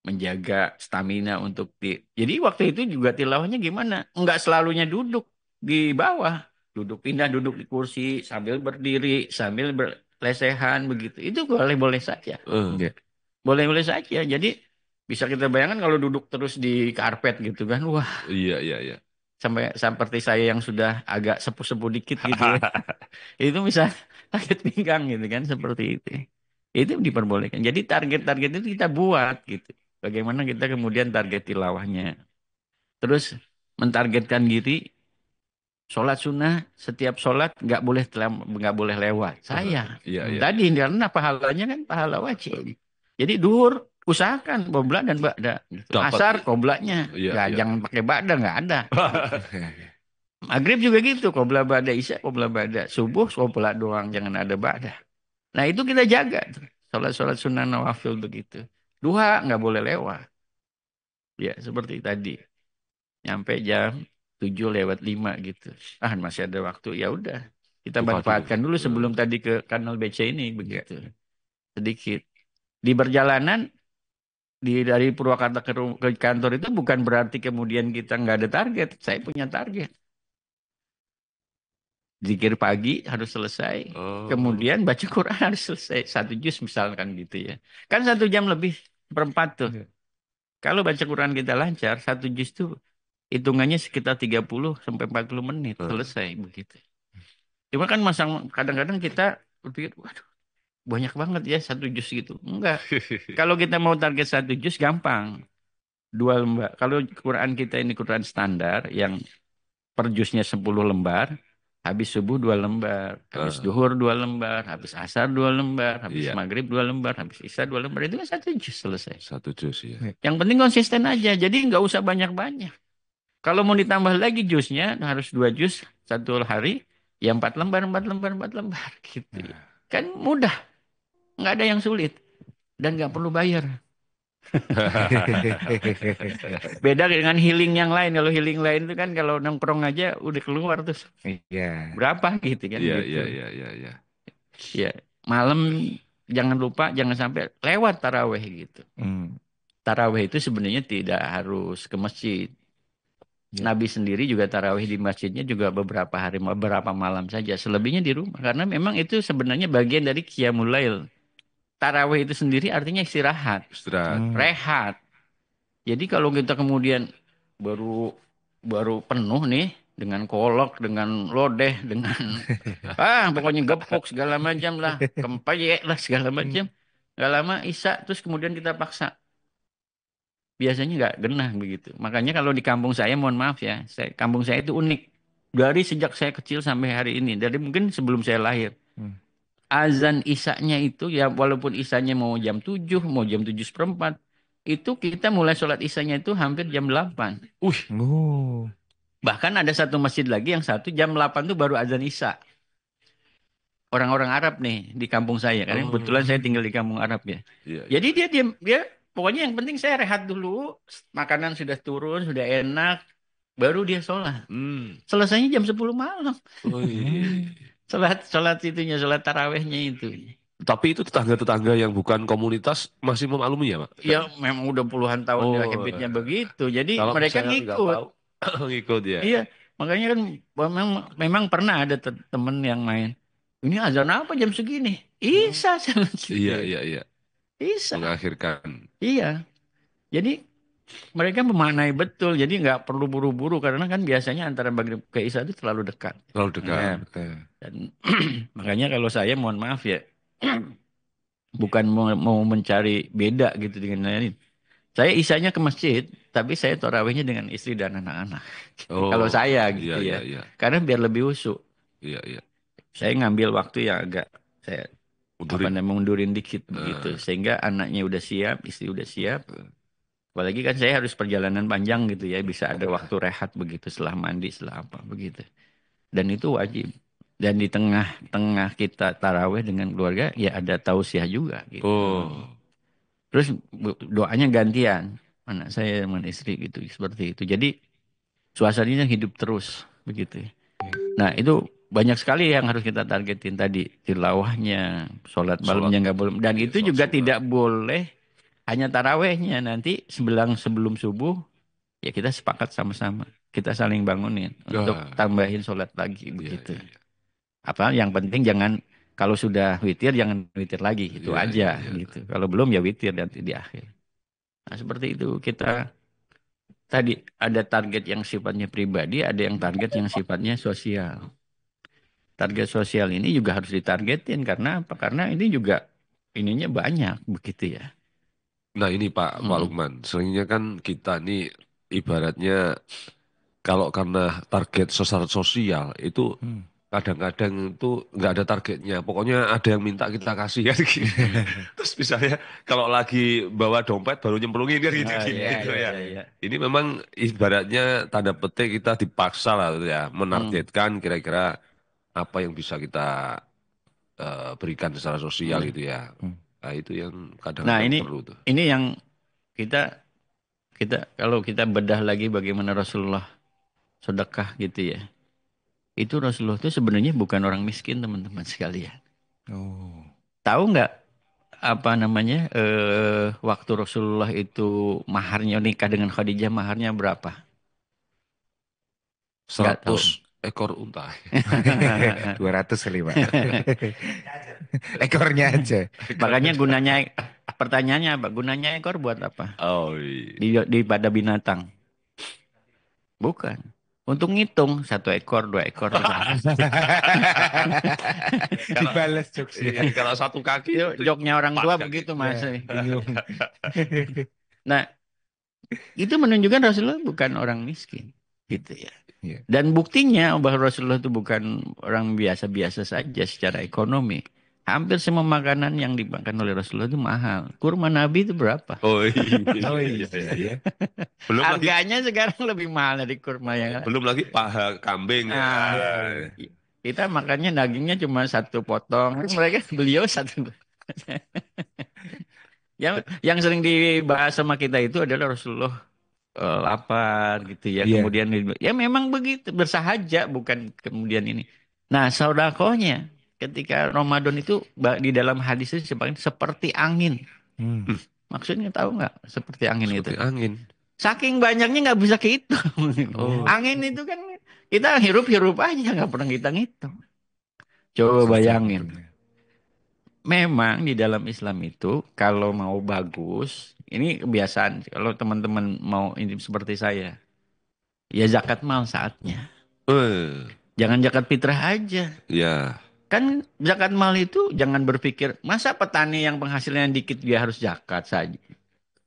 menjaga stamina untuk Jadi waktu itu juga tilawahnya gimana? Enggak selalunya duduk di bawah. Duduk pindah duduk di kursi sambil berdiri, sambil berlesehan begitu. Itu boleh-boleh saja. Iya. Boleh-boleh saja. Jadi bisa kita bayangkan kalau duduk terus di karpet gitu kan. Wah, Iya, iya, iya. sampai seperti saya yang sudah agak sepuh-sepuh dikit gitu ya. Itu bisa sakit pinggang gitu kan seperti itu. Itu diperbolehkan. Jadi target-target itu kita buat gitu. Bagaimana kita kemudian target tilawahnya. Terus mentargetkan diri sholat sunnah setiap sholat nggak boleh lewat. Saya Iya, iya, tadi karena pahalanya kan pahala wajib. Jadi duhur usahakan qobla dan ba'da. Gitu. Dapat. Asar qoblanya. Iya, Nggak, iya. jangan pakai ba'da nggak ada. Maghrib juga gitu, qobla ba'da isya, qobla ba'da subuh, qobla doang, jangan ada ba'da. Nah itu kita jaga tuh. Sholat-sholat sunnah nawafil begitu. Duha nggak boleh lewat. Ya seperti tadi. Nyampe jam 7:05 gitu. Ah masih ada waktu. Ya udah. Kita Duha manfaatkan dulu sebelum tadi ke kanal BC ini begitu. Sedikit. Di perjalanan dari Purwakarta ke kantor itu bukan berarti kemudian kita nggak ada target. Saya punya target. Zikir pagi harus selesai. Oh. Kemudian baca Quran harus selesai. 1 juz misalkan gitu ya. Kan 1 jam lebih seperempat tuh. Kalau baca Quran kita lancar, 1 juz tuh hitungannya sekitar 30 sampai 40 menit selesai begitu. Cuma kan kadang-kadang kita berpikir, waduh, banyak banget ya 1 juz gitu. Enggak. Kalau kita mau target 1 juz gampang. 2 lembar. Kalau Quran kita ini Quran standar yang per juznya 10 lembar, habis subuh 2 lembar, habis duhur 2 lembar, habis asar 2 lembar, habis maghrib 2 lembar, habis isya 2 lembar. Itu kan 1 juz selesai. 1 juz ya. Yang penting konsisten aja. Jadi nggak usah banyak-banyak. Kalau mau ditambah lagi juznya harus 2 juz satu hari, ya 4 lembar, 4 lembar, 4 lembar gitu. Kan mudah, nggak ada yang sulit dan nggak perlu bayar. Beda dengan healing yang lain. Kalau healing lain itu kan kalau nongkrong aja udah keluar terus Iya. berapa gitu kan Iya, gitu. iya, iya, iya, iya. Ya, malam jangan lupa jangan sampai lewat taraweh gitu. Hmm. Taraweh itu sebenarnya tidak harus ke masjid. Ya. Nabi sendiri juga tarawih di masjidnya juga beberapa hari, beberapa malam saja. Selebihnya di rumah. Karena memang itu sebenarnya bagian dari Qiyamul Lail. Tarawih itu sendiri artinya istirahat, Istirahat. Hmm. rehat. Jadi kalau kita kemudian baru baru penuh nih dengan kolak, dengan lodeh, dengan pokoknya gepuk segala macam lah, kempayek lah segala macam. Gak lama Isya terus kemudian kita paksa. Biasanya nggak genah begitu. Makanya kalau di kampung saya, mohon maaf ya, kampung saya itu unik. Dari sejak saya kecil sampai hari ini, dari mungkin sebelum saya lahir. Hmm. Azan isanya itu ya walaupun isanya mau jam 7, mau jam 7:04, itu kita mulai sholat isanya itu hampir jam 8. Oh. Bahkan ada satu masjid lagi yang satu jam 8 itu baru azan isya. Orang-orang Arab nih di kampung saya. Karena kebetulan saya tinggal di kampung Arab ya. Iya, iya. Jadi dia pokoknya yang penting saya rehat dulu, makanan sudah turun, sudah enak, baru dia sholat. Selesainya jam 10 malam. Oh, iya. Sholat tarawehnya itu. Tapi itu tetangga-tetangga yang bukan komunitas masih memaklumi ya, Pak? Ya memang udah puluhan tahun Oh, dia habitnya begitu. Jadi kalau mereka saya nggak ngikut. tahu, ngikut ya. Iya, makanya kan memang pernah ada temen yang main. Ini azan apa jam segini? Isa sama Iya, iya, iya. Isa. Mengakhirkan. Iya. Jadi mereka memaknai betul. Jadi nggak perlu buru-buru karena kan biasanya antara maghrib ke Isya itu terlalu dekat. Terlalu Ya, dekat. betul. Dan makanya kalau saya mohon maaf ya, bukan mau mencari beda gitu dengan lain. Saya Isyanya ke masjid, tapi saya tarawihnya dengan istri dan anak-anak. Oh, Kalau saya iya, gitu iya, ya. iya. Karena biar lebih husuk. Iya, iya. Saya ngambil waktu yang agak saya Mundurin. mundurin dikit begitu. Sehingga anaknya udah siap, istri udah siap. Apalagi kan saya harus perjalanan panjang gitu ya, bisa ada waktu rehat begitu setelah mandi, setelah apa begitu. Dan itu wajib. Dan di tengah-tengah kita taraweh dengan keluarga, ya ada tausiah juga gitu. Oh, Terus doanya gantian, anak saya dengan istri gitu, seperti itu. Jadi suasananya hidup terus begitu. Nah itu banyak sekali yang harus kita targetin tadi, tilawahnya, sholat malamnya nggak boleh. Dan iya, itu sholat juga sunat. tidak boleh hanya tarawehnya, nanti sebelum subuh ya kita sepakat sama-sama. Kita saling bangunin untuk tambahin sholat lagi Iya, begitu. iya, iya. Apa yang penting jangan kalau sudah witir jangan witir lagi itu Iya, aja iya, iya. gitu. Kalau belum ya witir nanti di akhir. Nah, seperti itu kita tadi ada target yang sifatnya pribadi, ada yang target yang sifatnya sosial. Target sosial ini juga harus ditargetin karena apa? Karena ini juga ininya banyak begitu ya. Nah ini Pak Lukman, seringnya kan kita nih ibaratnya kalau karena target sosial itu kadang-kadang itu nggak ada targetnya. Pokoknya ada yang minta kita kasih kan gitu. Terus misalnya kalau lagi bawa dompet baru nyemplungin kan gitu, Iya. Ini memang ibaratnya tanda petik kita dipaksa lah gitu ya, menargetkan kira-kira apa yang bisa kita berikan secara sosial gitu ya. Nah itu yang Nah kadang-kadang ini perlu tuh. yang kita kalau kita bedah lagi bagaimana Rasulullah sedekah gitu ya. Itu Rasulullah itu sebenarnya bukan orang miskin teman-teman sekalian. Oh. Tahu nggak apa namanya waktu Rasulullah itu maharnya nikah dengan Khadijah maharnya berapa? Nggak tahu. 100 ekor unta. 200 kali, Pak. Ekornya aja. Makanya pertanyaannya apa? Gunanya ekor buat apa? Oh iya. Di pada binatang. Bukan. Untuk ngitung 1 ekor, 2 ekor. Dibales jokesnya. Kalau 1 kaki itu Joknya orang tua 4 kaki. begitu Mas. Bingung. Nah, itu menunjukkan Rasulullah bukan orang miskin. Gitu ya. Iya. Dan buktinya bahwa Rasulullah itu bukan orang biasa-biasa saja secara ekonomi. Hampir semua makanan yang dimakan oleh Rasulullah itu mahal. Kurma Nabi itu berapa? Oh iya. Oh iya. Belum lagi Harganya sekarang lebih mahal dari kurma yang belum lagi paha kambing. Nah, kita makannya dagingnya cuma 1 potong. Beliau 1. yang sering dibahas sama kita itu adalah Rasulullah lapar gitu ya. Iya. Kemudian ya memang begitu bersahaja bukan kemudian ini. Nah, sedekahnya ketika Ramadan itu di dalam hadis itu seperti angin. Hmm. Maksudnya tahu nggak seperti angin itu? Seperti angin. Saking banyaknya nggak bisa kehitung. Oh. Angin itu kan kita hirup-hirup aja nggak pernah kita ngitung. Coba bayangin. Memang di dalam Islam itu kalau mau bagus, ini kebiasaan. Kalau teman-teman mau ini seperti saya, ya zakat mal saatnya. Jangan zakat fitrah aja. Ya. Kan zakat mal itu jangan berpikir masa petani yang penghasilannya dikit dia harus zakat saja.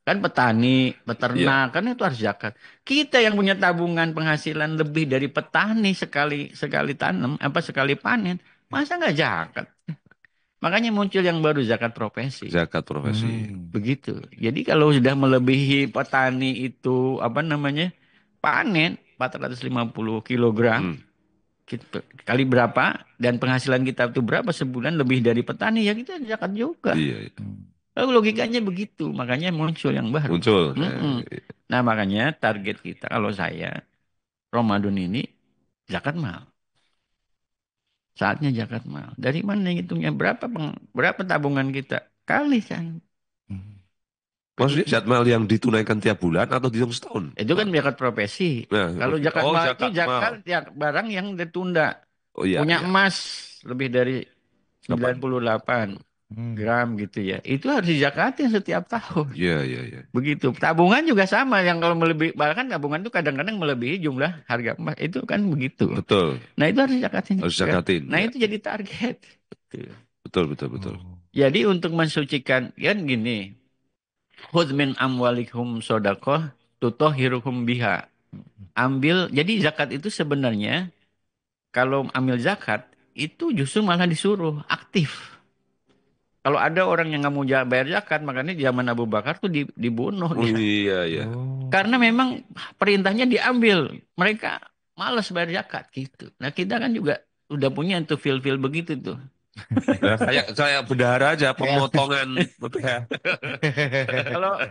Kan petani, peternak kan itu harus zakat. Kita yang punya tabungan penghasilan lebih dari petani sekali tanam sekali panen, masa nggak zakat? Makanya muncul yang baru zakat profesi. Zakat profesi. Begitu. Jadi kalau sudah melebihi petani itu panen 450 kilogram kali berapa dan penghasilan kita itu berapa sebulan lebih dari petani ya kita zakat juga. Iya. Lalu logikanya begitu. Makanya muncul yang baru. Muncul. Nah makanya target kita kalau saya Ramadan ini zakat mal. Saatnya zakat mal. Dari mana hitungnya? Berapa tabungan kita? Kali kan. Maksudnya zakat mal yang ditunaikan tiap bulan atau dihitung setahun? Itu kan zakat profesi. Nah, Kalau zakat mal itu zakat ya barang yang ditunda. Oh, iya, Punya iya. emas lebih dari 98 gram gitu ya. Itu harus dizakatin setiap tahun. Iya, iya, iya. Begitu. Tabungan juga sama. Yang kalau melebihi, bahkan tabungan itu kadang-kadang melebihi jumlah harga emas. Itu kan begitu. Betul. Nah itu harus zakatin. Harus zakatin. Nah ya. itu jadi target. Betul. Jadi untuk mensucikan, kan gini. Khudz min amwalikum sodakoh tutohiruhum biha. Ambil, jadi zakat itu sebenarnya, kalau ambil zakat, itu justru malah disuruh aktif. Kalau ada orang yang nggak mau bayar zakat, makanya di zaman Abu Bakar tuh dibunuh. Oh, iya. Karena memang perintahnya diambil. Mereka malas bayar zakat gitu. Nah kita kan juga udah punya tuh feel-feel begitu tuh. Nah, kayak bendahara aja pemotongan.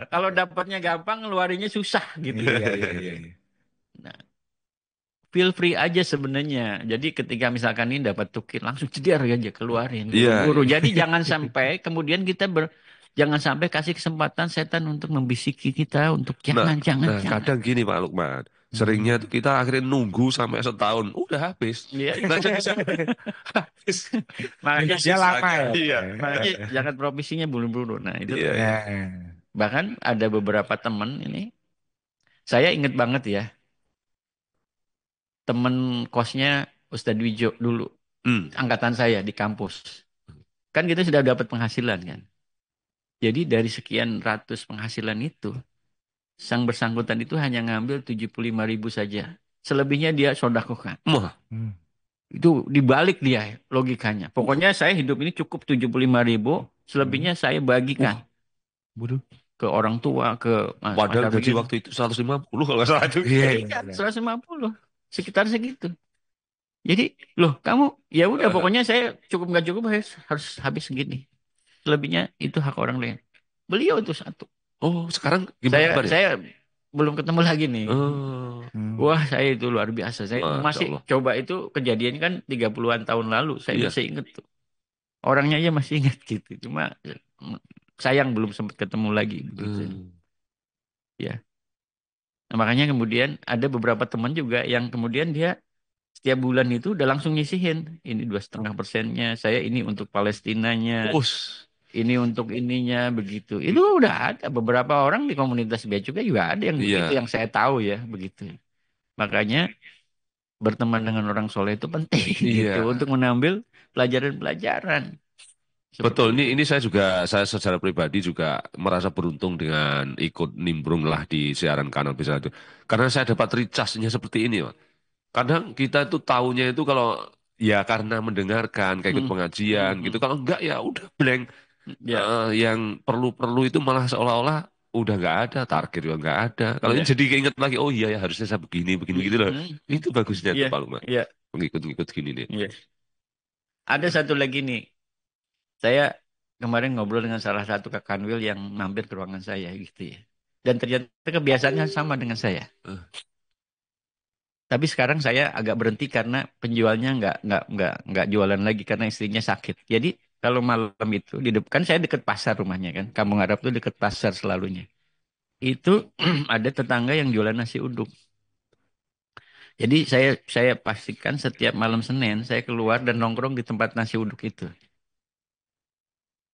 Kalau dapatnya gampang, ngeluarinnya susah gitu. Iya. Nah, feel free aja sebenarnya. Jadi ketika misalkan ini dapat tukir, langsung ceder aja keluarin. Buru-buru. Jadi jangan sampai kemudian kita jangan sampai kasih kesempatan setan untuk membisiki kita untuk jangan. Kadang gini Pak Lukman. Seringnya tuh kita akhirnya nunggu sampai setahun, udah habis. Iya. Nah, jadi habis. Makanya Dia lama ya. Iya. makanya zakat provisinya buru-buru. Nah itu Iya. bahkan ada beberapa teman ini, saya inget banget ya, temen kosnya Ustadz Wijo dulu, angkatan saya di kampus. Kan kita sudah dapat penghasilan kan. Jadi dari sekian ratus penghasilan itu, sang bersangkutan itu hanya ngambil 75.000 saja. Selebihnya dia sodakohkan. Itu dibalik dia logikanya. Pokoknya saya hidup ini cukup 75.000, selebihnya saya bagikan. Ke orang tua, ke Padahal gaji waktu itu 150 kalau nggak salah itu. Iya, 150. Sekitar segitu. Jadi, loh kamu, ya udah pokoknya saya cukup nggak cukup harus habis segini. Selebihnya itu hak orang lain. Beliau itu satu. Oh, sekarang gimana? Saya belum ketemu lagi nih. Wah, saya itu luar biasa. Saya masih coba itu kejadian kan 30-an tahun lalu. Saya masih ingat tuh. Orangnya aja masih ingat gitu. Cuma sayang belum sempat ketemu lagi. Ya. Nah, makanya kemudian ada beberapa teman juga yang kemudian dia setiap bulan itu udah langsung nyisihin. Ini 2,5%-nya. Saya ini untuk Palestinanya. Ini untuk ininya begitu. Itu udah ada beberapa orang di komunitas bea cukai juga ada yang begitu yang saya tahu ya begitu. Makanya berteman dengan orang soleh itu penting gitu untuk mengambil pelajaran-pelajaran. Betul. Ini saya secara pribadi juga merasa beruntung dengan ikut nimbrung lah di siaran Kanal Bisa itu. Karena saya dapat recharge-nya seperti ini, Pak. Kadang kita itu taunya itu kalau ya karena mendengarkan kayak ikut pengajian gitu. Kalau enggak ya udah blank. Yang perlu itu malah seolah-olah udah nggak ada, target juga nggak ada. Kalau ini jadi keinget lagi, oh iya ya harusnya saya begini gitu loh. Itu bagusnya tuh Pak Lukman. Mengikut-ngikut gini nih. Ada satu lagi nih, saya kemarin ngobrol dengan salah satu Kak Kanwil yang mampir ke ruangan saya gitu ya. Dan ternyata kebiasaannya sama dengan saya. Tapi sekarang saya agak berhenti karena penjualnya nggak jualan lagi karena istrinya sakit. Jadi kalau malam itu di depan saya dekat pasar rumahnya kan. Kampung Arab itu dekat pasar selalunya. Itu ada tetangga yang jualan nasi uduk. Jadi saya pastikan setiap malam Senin saya keluar dan nongkrong di tempat nasi uduk itu.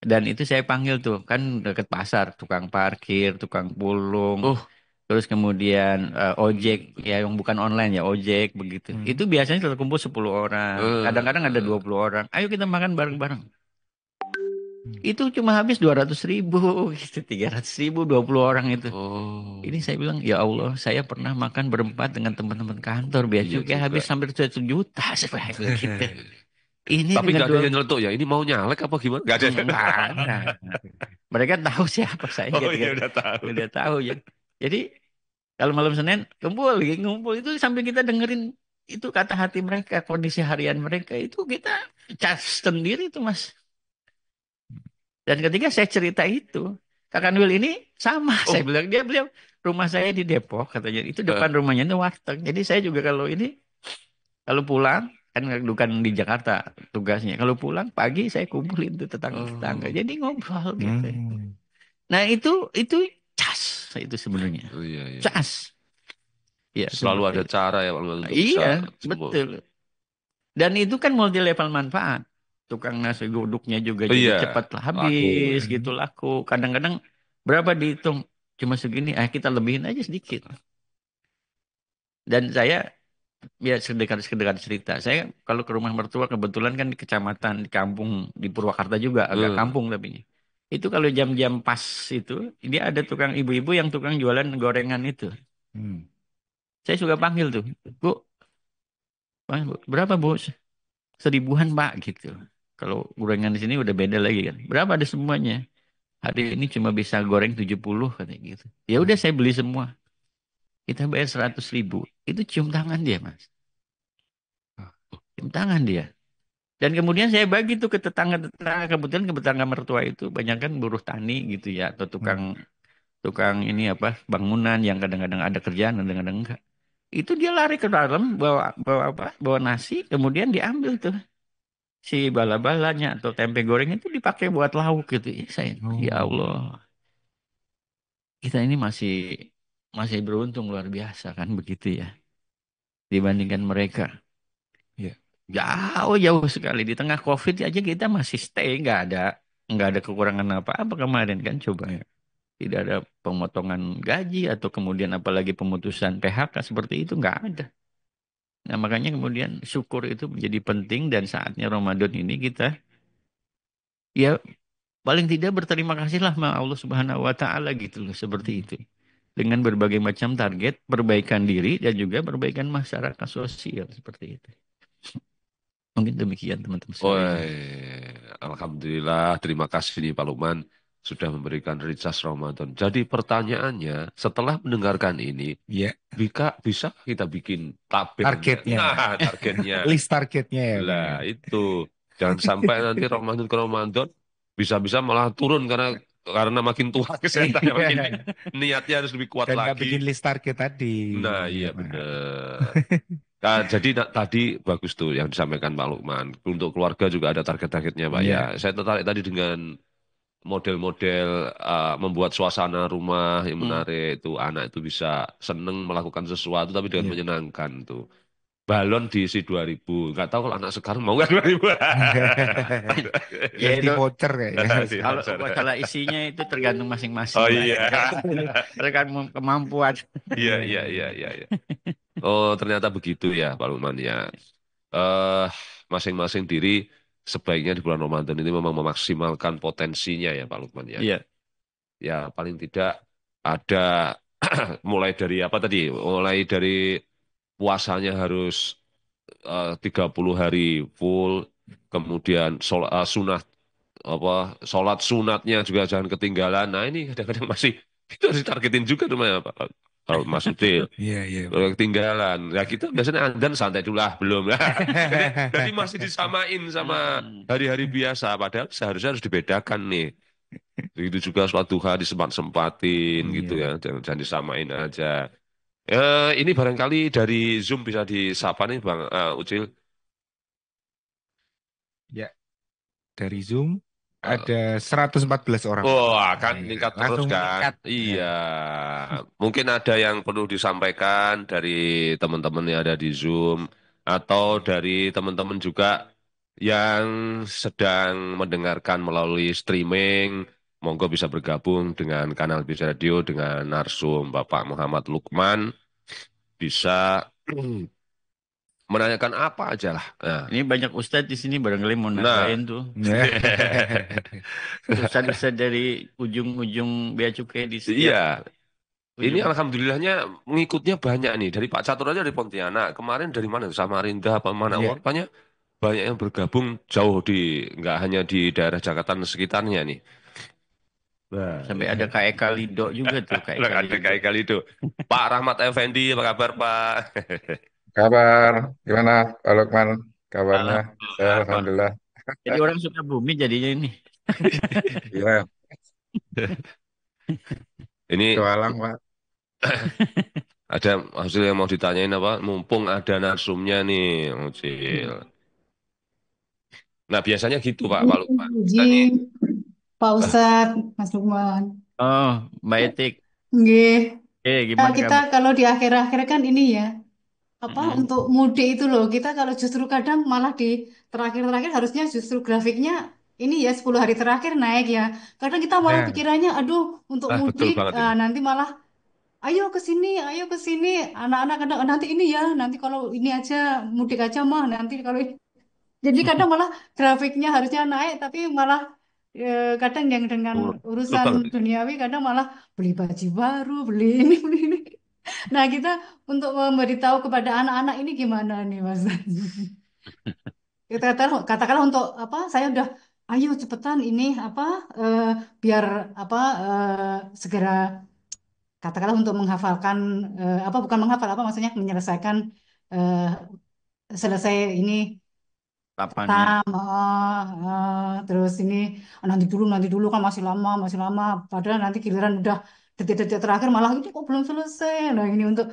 Dan itu saya panggil tuh kan dekat pasar, tukang parkir, tukang pulung, Oh, terus kemudian ojek ya yang bukan online ya ojek begitu. Itu biasanya terkumpul 10 orang, kadang-kadang ada 20 orang. Ayo kita makan bareng-bareng. Itu cuma habis 200.000 gitu, 300.000, 20 orang itu. oh, Ini saya bilang, ya Allah, saya pernah makan berempat dengan teman-teman kantor, biaya iya cukai juga. habis hampir 1 juta, saya bilang gitu. Ini Tapi dengan nggak ada yang nyeletuk ya. Ini mau nyalek apa gimana? Nggak ada. Enggak ada. Mereka tahu siapa saya Oh gitu iya kan. udah tahu. Udah tahu ya. Jadi kalau malam Senin kumpul, lagi ngumpul itu sambil kita dengerin itu kata hati mereka, kondisi harian mereka itu kita cas sendiri itu Mas. Dan ketika saya cerita itu, Kak Kanwil ini sama, saya Oh, bilang beliau rumah saya di Depok katanya. Itu depan rumahnya itu warteg. Jadi saya juga kalau pulang kan bukan di Jakarta tugasnya. Kalau pulang pagi saya kumpulin tuh tetangga-tetangga. oh, Jadi ngobrol gitu. Hmm. Nah itu cas itu sebenarnya. oh iya iya. Cas. Ya Selalu seperti ada itu. cara ya Pak, untuk bisa Iya, semua. betul. Dan itu kan multi level manfaat. Tukang nasi uduknya juga Oh, jadi iya, cepat laku. habis gitu laku. Kadang-kadang berapa dihitung cuma segini, kita lebihin aja sedikit. Dan saya ya sekedar cerita. Saya kalau ke rumah mertua kebetulan kan di kecamatan, di kampung, di Purwakarta juga, agak Eh, kampung tapi. Itu kalau jam-jam pas itu, dia ada tukang ibu-ibu yang tukang jualan gorengan itu. Hmm. Saya suka panggil tuh, Bu, Bu, berapa Bu? 1.000-an Pak gitu. Kalau gorengan di sini udah beda lagi kan. Berapa ada semuanya? Hari ini cuma bisa goreng 70 katanya gitu. Ya udah saya beli semua. Kita bayar 100.000. Itu cium tangan dia Mas. Cium tangan dia. Dan kemudian saya bagi tuh ke tetangga-tetangga. Kebetulan ke tetangga mertua itu banyak kan buruh tani gitu ya. Atau tukang Hmm. tukang ini apa bangunan yang kadang-kadang ada kerjaan, kadang-kadang enggak. Itu dia lari ke dalam bawa bawa apa? Bawa nasi, kemudian diambil tuh si bala-balanya atau tempe goreng itu dipakai buat lauk gitu. Ya Oh. Allah, kita ini masih masih beruntung luar biasa kan begitu ya dibandingkan mereka. Ya. Jauh-jauh sekali di tengah COVID aja kita masih stay, nggak ada kekurangan apa-apa kemarin kan coba. Ya. Tidak ada pemotongan gaji atau kemudian apalagi pemutusan PHK seperti itu nggak ada. Nah, makanya kemudian syukur itu menjadi penting dan saatnya Ramadan ini kita ya paling tidak berterima kasihlah sama Allah Subhanahu wa taala gitu loh seperti itu. Dengan berbagai macam target perbaikan diri dan juga perbaikan masyarakat sosial seperti itu. Mungkin demikian teman-teman sekalian. Alhamdulillah, terima kasih nih Pak Lukman sudah memberikan recas Ramadan. Jadi pertanyaannya, setelah mendengarkan ini, Ya. bisa kita bikin tabelnya. Targetnya. Nah, targetnya. List targetnya ya, Bang, Lah, ya. itu. Jangan sampai nanti Ramadan ke Ramadan bisa-bisa malah turun karena makin tua kesehatannya makin niatnya harus lebih kuat Dan nggak lagi. bikin list target tadi. Nah, Ya, iya Bang. benar. Nah, jadi tadi bagus tuh yang disampaikan Pak Lukman. Untuk keluarga juga ada target-targetnya, Pak ya. Iya. Saya tertarik tadi dengan model-model membuat suasana rumah yang Hmm. menarik itu anak itu bisa seneng melakukan sesuatu tapi dengan Iya. menyenangkan tuh. Balon diisi 2.000. Nggak tahu kalau anak sekarang mau nggak 2.000. Ya Ganti itu voucher kayaknya. Si kalau voucher. masalah isinya itu tergantung masing-masing Oh lah iya. ya. Tergantung kemampuan. Iya, Iya, iya, iya, iya, iya. iya, iya. Oh, ternyata begitu ya, Pak Lukman ya. eh Masing-masing diri sebaiknya di bulan Ramadan ini memang memaksimalkan potensinya ya Pak Lukman ya. Iya. Ya paling tidak ada mulai dari apa tadi? Mulai dari puasanya harus 30 hari full, kemudian sholat sunatnya juga jangan ketinggalan. Nah ini kadang-kadang masih itu harus ditargetin juga namanya Pak. Kalau Mas Util. Iya, iya. Kalau ketinggalan, ya kita biasanya adzan santai dulu lah, belum lah. Jadi masih disamain sama Hmm. hari-hari biasa, padahal seharusnya harus dibedakan nih. Begitu juga sholat duha disempat-sempatin gitu Iya. ya, jangan disamain aja. Ini barangkali dari Zoom bisa disapa nih Bang Ucil. Ya, dari Zoom Eh, ada 114 orang. Oh, akan Iya, meningkat terus langsung kan? meningkat. Ya. Iya. Mungkin ada yang perlu disampaikan dari teman-teman yang ada di Zoom atau dari teman-teman juga yang sedang mendengarkan melalui streaming. Monggo bisa bergabung dengan kanal Bis Radio dengan Narsum Bapak Muhammad Lukman. Bisa menanyakan apa aja lah. Ini banyak ustadz di sini barangkali mau Nah, nambahin tuh. Ya. Ustadz-ustadz dari ujung-ujung bea cukai di setiap iya. Ini ujung. alhamdulillahnya mengikutnya banyak nih. Dari Pak Catur aja dari Pontianak. Kemarin dari mana? Samarinda apa mana? Iya. Wah, banyak yang bergabung jauh nggak hanya di daerah Jakarta dan sekitarnya nih. Nah, Sampai ada Kak Eka Lido juga tuh, Kak Eka ada Lido. kali-kali itu. Pak Rahmat Effendi, apa kabar Pak? Kabar, gimana Pak Lukman? Kabarnya? Saya Alhamdulillah, Pak. Alhamdulillah. Jadi orang Sukabumi jadinya ini. Iya, Ini petualang Pak. ada hasil yang mau ditanyain apa? Mumpung ada narsumnya nih, Ucil. Nah, biasanya gitu Pak Lukman. Kita nih, Izin, Pak Ustadz, Mas Lukman. Oh, Mbak Etik. Nggih. Gimana Kita kabar? kalau di akhir-akhir kan ini ya, apa Mm-mm. untuk mudik itu loh, kita kalau justru kadang malah di terakhir-terakhir harusnya justru grafiknya ini ya 10 hari terakhir naik ya. Kadang kita malah Ya. pikirannya, aduh untuk betul mudik banget ini. nanti malah ayo ke sini, anak-anak kadang nanti ini ya, nanti kalau ini aja mudik aja mah, nanti kalau jadi kadang malah grafiknya harusnya naik, tapi malah kadang yang dengan Betul urusan banget ini. duniawi kadang malah beli baju baru, beli ini, beli ini. Nah, kita untuk memberitahu kepada anak-anak ini gimana nih, Mas? Katakanlah untuk apa? Saya udah, ayo cepetan ini apa? eh, biar apa? Segera katakanlah untuk menghafalkan apa? Bukan menghafal apa? Maksudnya menyelesaikan eh, selesai ini Papannya. tam, terus ini nanti dulu kan masih lama. Padahal nanti giliran udah detik-detik terakhir malah itu kok belum selesai. Nah ini untuk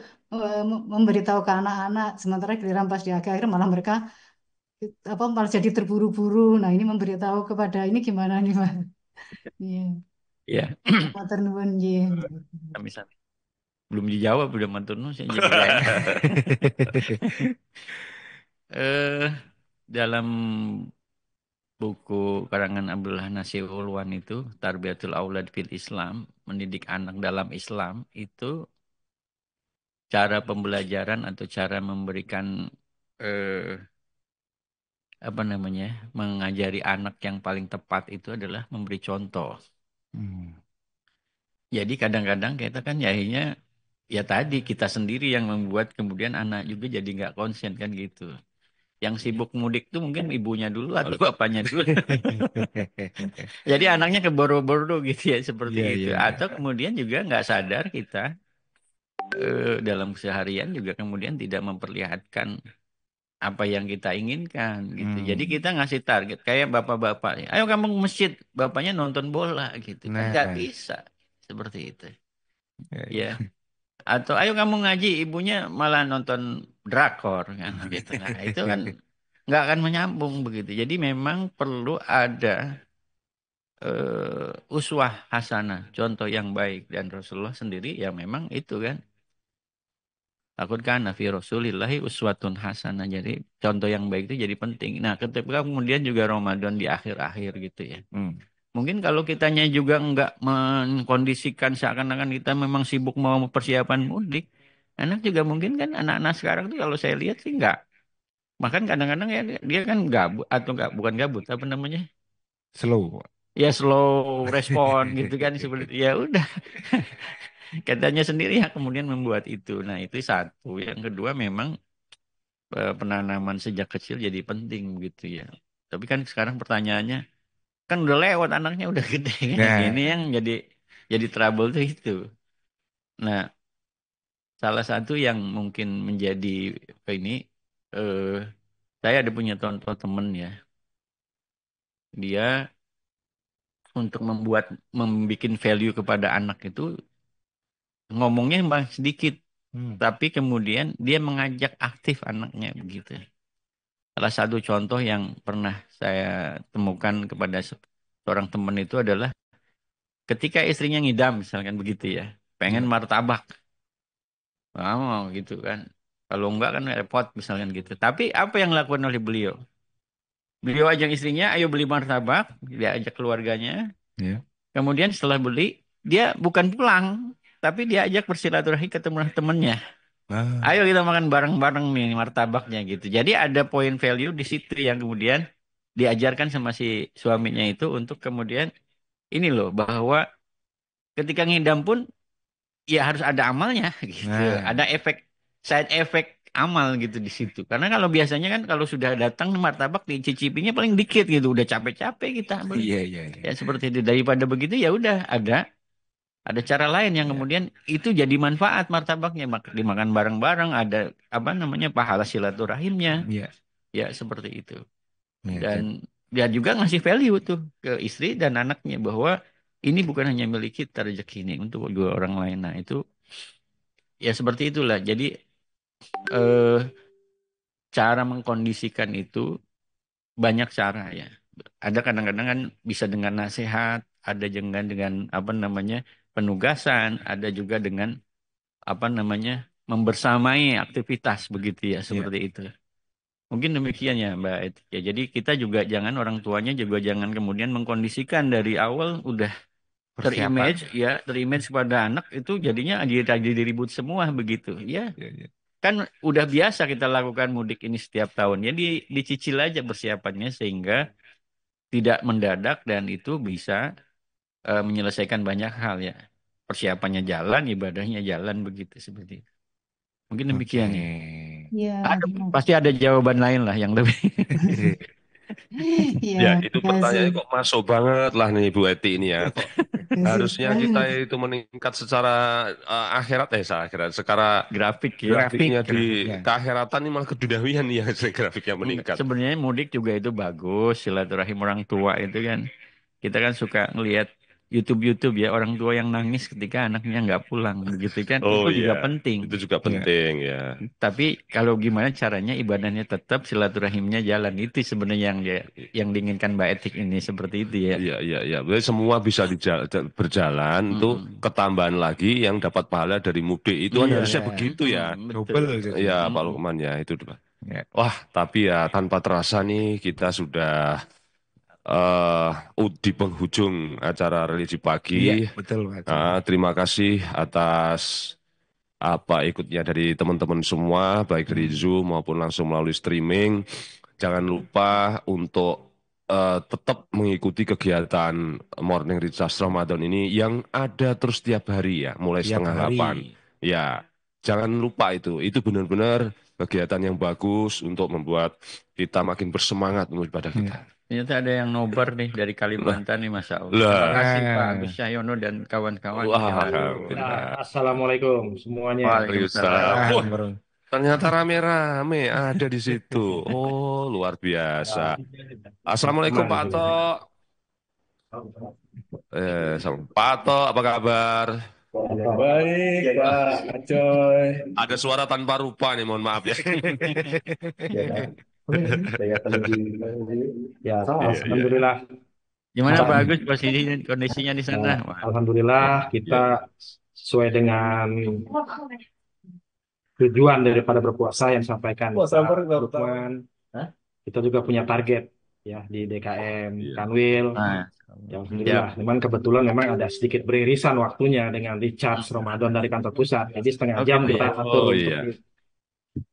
memberitahu ke anak-anak, sementara giliran pas di akhir malah mereka apa malah jadi terburu-buru. Nah ini memberitahu kepada ini gimana nih Mas? Iya, Iya, matur nuwun nggih. sami-sami. Belum dijawab udah mantur nu saya jadi gak enak. Eh, dalam buku karangan Abdullah Nasir Ulwan itu Tarbiyatul Aulad fil Islam, mendidik anak dalam Islam itu cara pembelajaran atau cara memberikan eh, apa namanya mengajari anak yang paling tepat itu adalah memberi contoh. Hmm. Jadi kadang-kadang kita kan ya akhirnya ya tadi kita sendiri yang membuat kemudian anak juga jadi nggak konsen kan gitu. Yang sibuk mudik tuh mungkin ibunya dulu atau bapaknya dulu. Jadi anaknya keboro-boro gitu ya seperti Iya, itu. iya, iya. Atau kemudian juga nggak sadar kita dalam keseharian juga kemudian tidak memperlihatkan apa yang kita inginkan gitu. Jadi Hmm. kita ngasih target kayak bapak-bapak, ayo kamu ke masjid, bapaknya nonton bola gitu. Kan nggak Nah, bisa seperti itu. ya, Ya. ya. Atau ayo kamu ngaji, ibunya malah nonton drakor kan gitu. Nah, itu kan nggak akan menyambung begitu. Jadi memang perlu ada uswah hasanah, contoh yang baik dan Rasulullah sendiri ya memang itu kan. Takut kan nafi Rasulillahi uswatun hasanah. Jadi contoh yang baik itu jadi penting. Nah, ketika kemudian juga Ramadan di akhir-akhir gitu ya. Hmm. Mungkin kalau kitanya juga nggak mengkondisikan seakan-akan kita memang sibuk mau persiapan mudik, anak juga mungkin kan anak-anak sekarang tuh kalau saya lihat sih nggak. Bahkan kadang-kadang ya dia kan gabut atau nggak bukan gabut apa namanya? Slow. Ya slow respon gitu kan seperti ya udah katanya sendiri ya kemudian membuat itu. Nah, itu satu. Yang kedua memang penanaman sejak kecil jadi penting gitu ya. Tapi kan sekarang pertanyaannya kan udah lewat anaknya udah gede kan. Ini Nah, yang jadi trouble tuh itu. Nah, salah satu yang mungkin menjadi ini, eh, saya ada punya contoh temen ya, dia untuk membuat value kepada anak itu ngomongnya memang sedikit, tapi kemudian dia mengajak aktif anaknya begitu. Salah satu contoh yang pernah saya temukan kepada seorang teman itu adalah ketika istrinya ngidam misalkan begitu ya, pengen martabak, mau gitu kan. Kalau enggak kan repot misalkan gitu. Tapi apa yang dilakukan oleh beliau? Beliau ajak istrinya, ayo beli martabak, dia ajak keluarganya. Ya. Kemudian setelah beli, dia bukan pulang, tapi dia ajak bersilaturahmi ketemu temannya. Ayo kita makan bareng-bareng nih martabaknya gitu. Jadi ada poin value di situ yang kemudian diajarkan sama si suaminya itu untuk kemudian ini loh bahwa ketika ngidam pun ya harus ada amalnya gitu. Ada efek side effect amal gitu di situ. Karena kalau biasanya kan kalau sudah datang martabak dicicipinya paling dikit gitu, udah capek-capek kita. Iya, iya, iya. Ya seperti itu, daripada begitu ya udah ada cara lain yang kemudian itu jadi manfaat martabaknya, dimakan bareng-bareng, ada apa namanya pahala silaturahimnya. Iya. Ya seperti itu. Iya, Dan dia juga ngasih value tuh ke istri dan anaknya bahwa ini bukan hanya milik kita rezeki ini untuk dua orang lain. Nah, itu ya seperti itulah. Jadi eh, cara mengkondisikan itu banyak cara ya. Ada kadang-kadang kan bisa dengan nasihat, ada dengan apa namanya penugasan, ada juga dengan apa namanya membersamai aktivitas begitu ya, seperti itu. Mungkin demikian ya Mbak Etik ya. Jadi kita juga jangan, orang tuanya juga jangan kemudian mengkondisikan dari awal udah persiapan. terimage kepada anak itu jadinya jadi ribut semua begitu. Ya, Iya, iya. kan udah biasa kita lakukan mudik ini setiap tahun. Ya dicicil aja persiapannya sehingga tidak mendadak dan itu bisa menyelesaikan banyak hal ya. Persiapannya jalan, ibadahnya jalan begitu seperti itu. Mungkin Oke. demikian ya. Iya, Pasti ada jawaban lain lah yang lebih. iya, Ya, itu terima kasih. pertanyaannya kok masuk banget lah nih Bu Eti ini ya. Kok Terima kasih. harusnya kita itu meningkat secara akhirat, secara Grafik ya. grafiknya di grafiknya. keakhiratan ini malah keduniawian nih yang grafiknya meningkat. Sebenarnya mudik juga itu bagus, silaturahim orang tua itu kan. Kita kan suka ngelihat YouTube ya, orang tua yang nangis ketika anaknya nggak pulang begitu kan. Oh Itu juga iya, penting. itu juga Iya. penting ya. Tapi kalau gimana caranya ibadahnya tetap silaturahimnya jalan, itu sebenarnya yang diinginkan Mbak Etik ini seperti itu ya. Iya, iya, iya. Berarti semua bisa berjalan, tuh ketambahan lagi yang dapat pahala dari mudik. Itu kan Iya. harusnya begitu ya. Betul. Double jadi. Iya, Pak Lukman ya, itu. Ya. Wah, tapi ya tanpa terasa nih kita sudah di penghujung acara religi pagi. Iya, betul Pak. Terima kasih atas apa ikutnya dari teman-teman semua, baik dari Zoom maupun langsung melalui streaming. Jangan lupa untuk tetap mengikuti kegiatan Morning Recharge Ramadan ini yang ada terus tiap hari ya, mulai Tiap setengah hari. 8. Ya, jangan lupa itu. Itu benar-benar kegiatan yang bagus untuk membuat kita makin bersemangat beribadah kita. Ternyata ada yang nobar nih dari Kalimantan nih, Masya Allah. Lah. Terima kasih Pak Agus Cahyono dan kawan-kawan. Wah, Ya. alhamdulillah. Assalamualaikum semuanya. Waalaikumsalam. Ah, Wah, bro. ternyata rame-rame ada di situ. Oh, luar biasa. Assalamualaikum Pak Ato. Pak Ato, apa kabar? Baik, Pak Acoy. Ada suara tanpa rupa nih, mohon maaf ya. Ya, alhamdulillah. Gimana Pak Agus kondisinya di sana? Alhamdulillah kita sesuai dengan tujuan daripada berpuasa yang disampaikan Pak Lukman. Kita juga punya target ya di DKM Kanwil. Ya, alhamdulillah. Memang kebetulan memang ada sedikit beririsan waktunya dengan recharge Ramadan dari kantor pusat. Jadi setengah jam kita atur untuk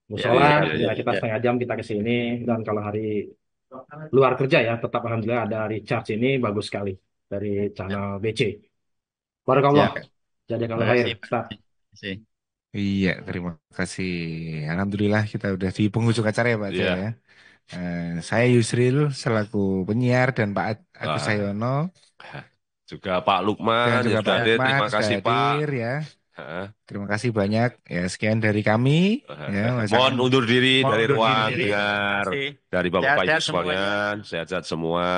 musola. Ya, kita setengah jam kita ke sini. Dan kalau hari luar kerja ya, tetap alhamdulillah ada recharge ini bagus sekali dari channel BC. Barakallah. Jadi kalau lahir, Ustaz. Iya, terima kasih. Alhamdulillah kita udah di penghujung acara ya Pak Aco ya. Saya Yusril selaku penyiar dan Pak Agus Cahyono. Juga Pak Lukman, Dan juga Pak Lukman terima kasih Pak. ya. Hah? Terima kasih banyak. Ya, sekian dari kami. Ya, Mohon undur diri Mohon dari undur ruang diri. dengar dari Bapak-Bapak Ibu sekalian. Sehat-sehat semua.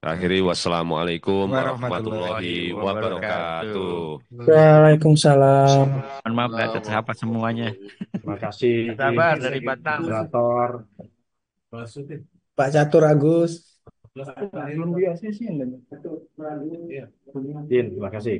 Akhiri wassalamualaikum warahmatullahi wabarakatuh. Waalaikumsalam. Mohon maaf nggak tersapa semuanya. Terima kasih Sabar dari Batam. moderator. Pak Catur Agus. Din, terima kasih.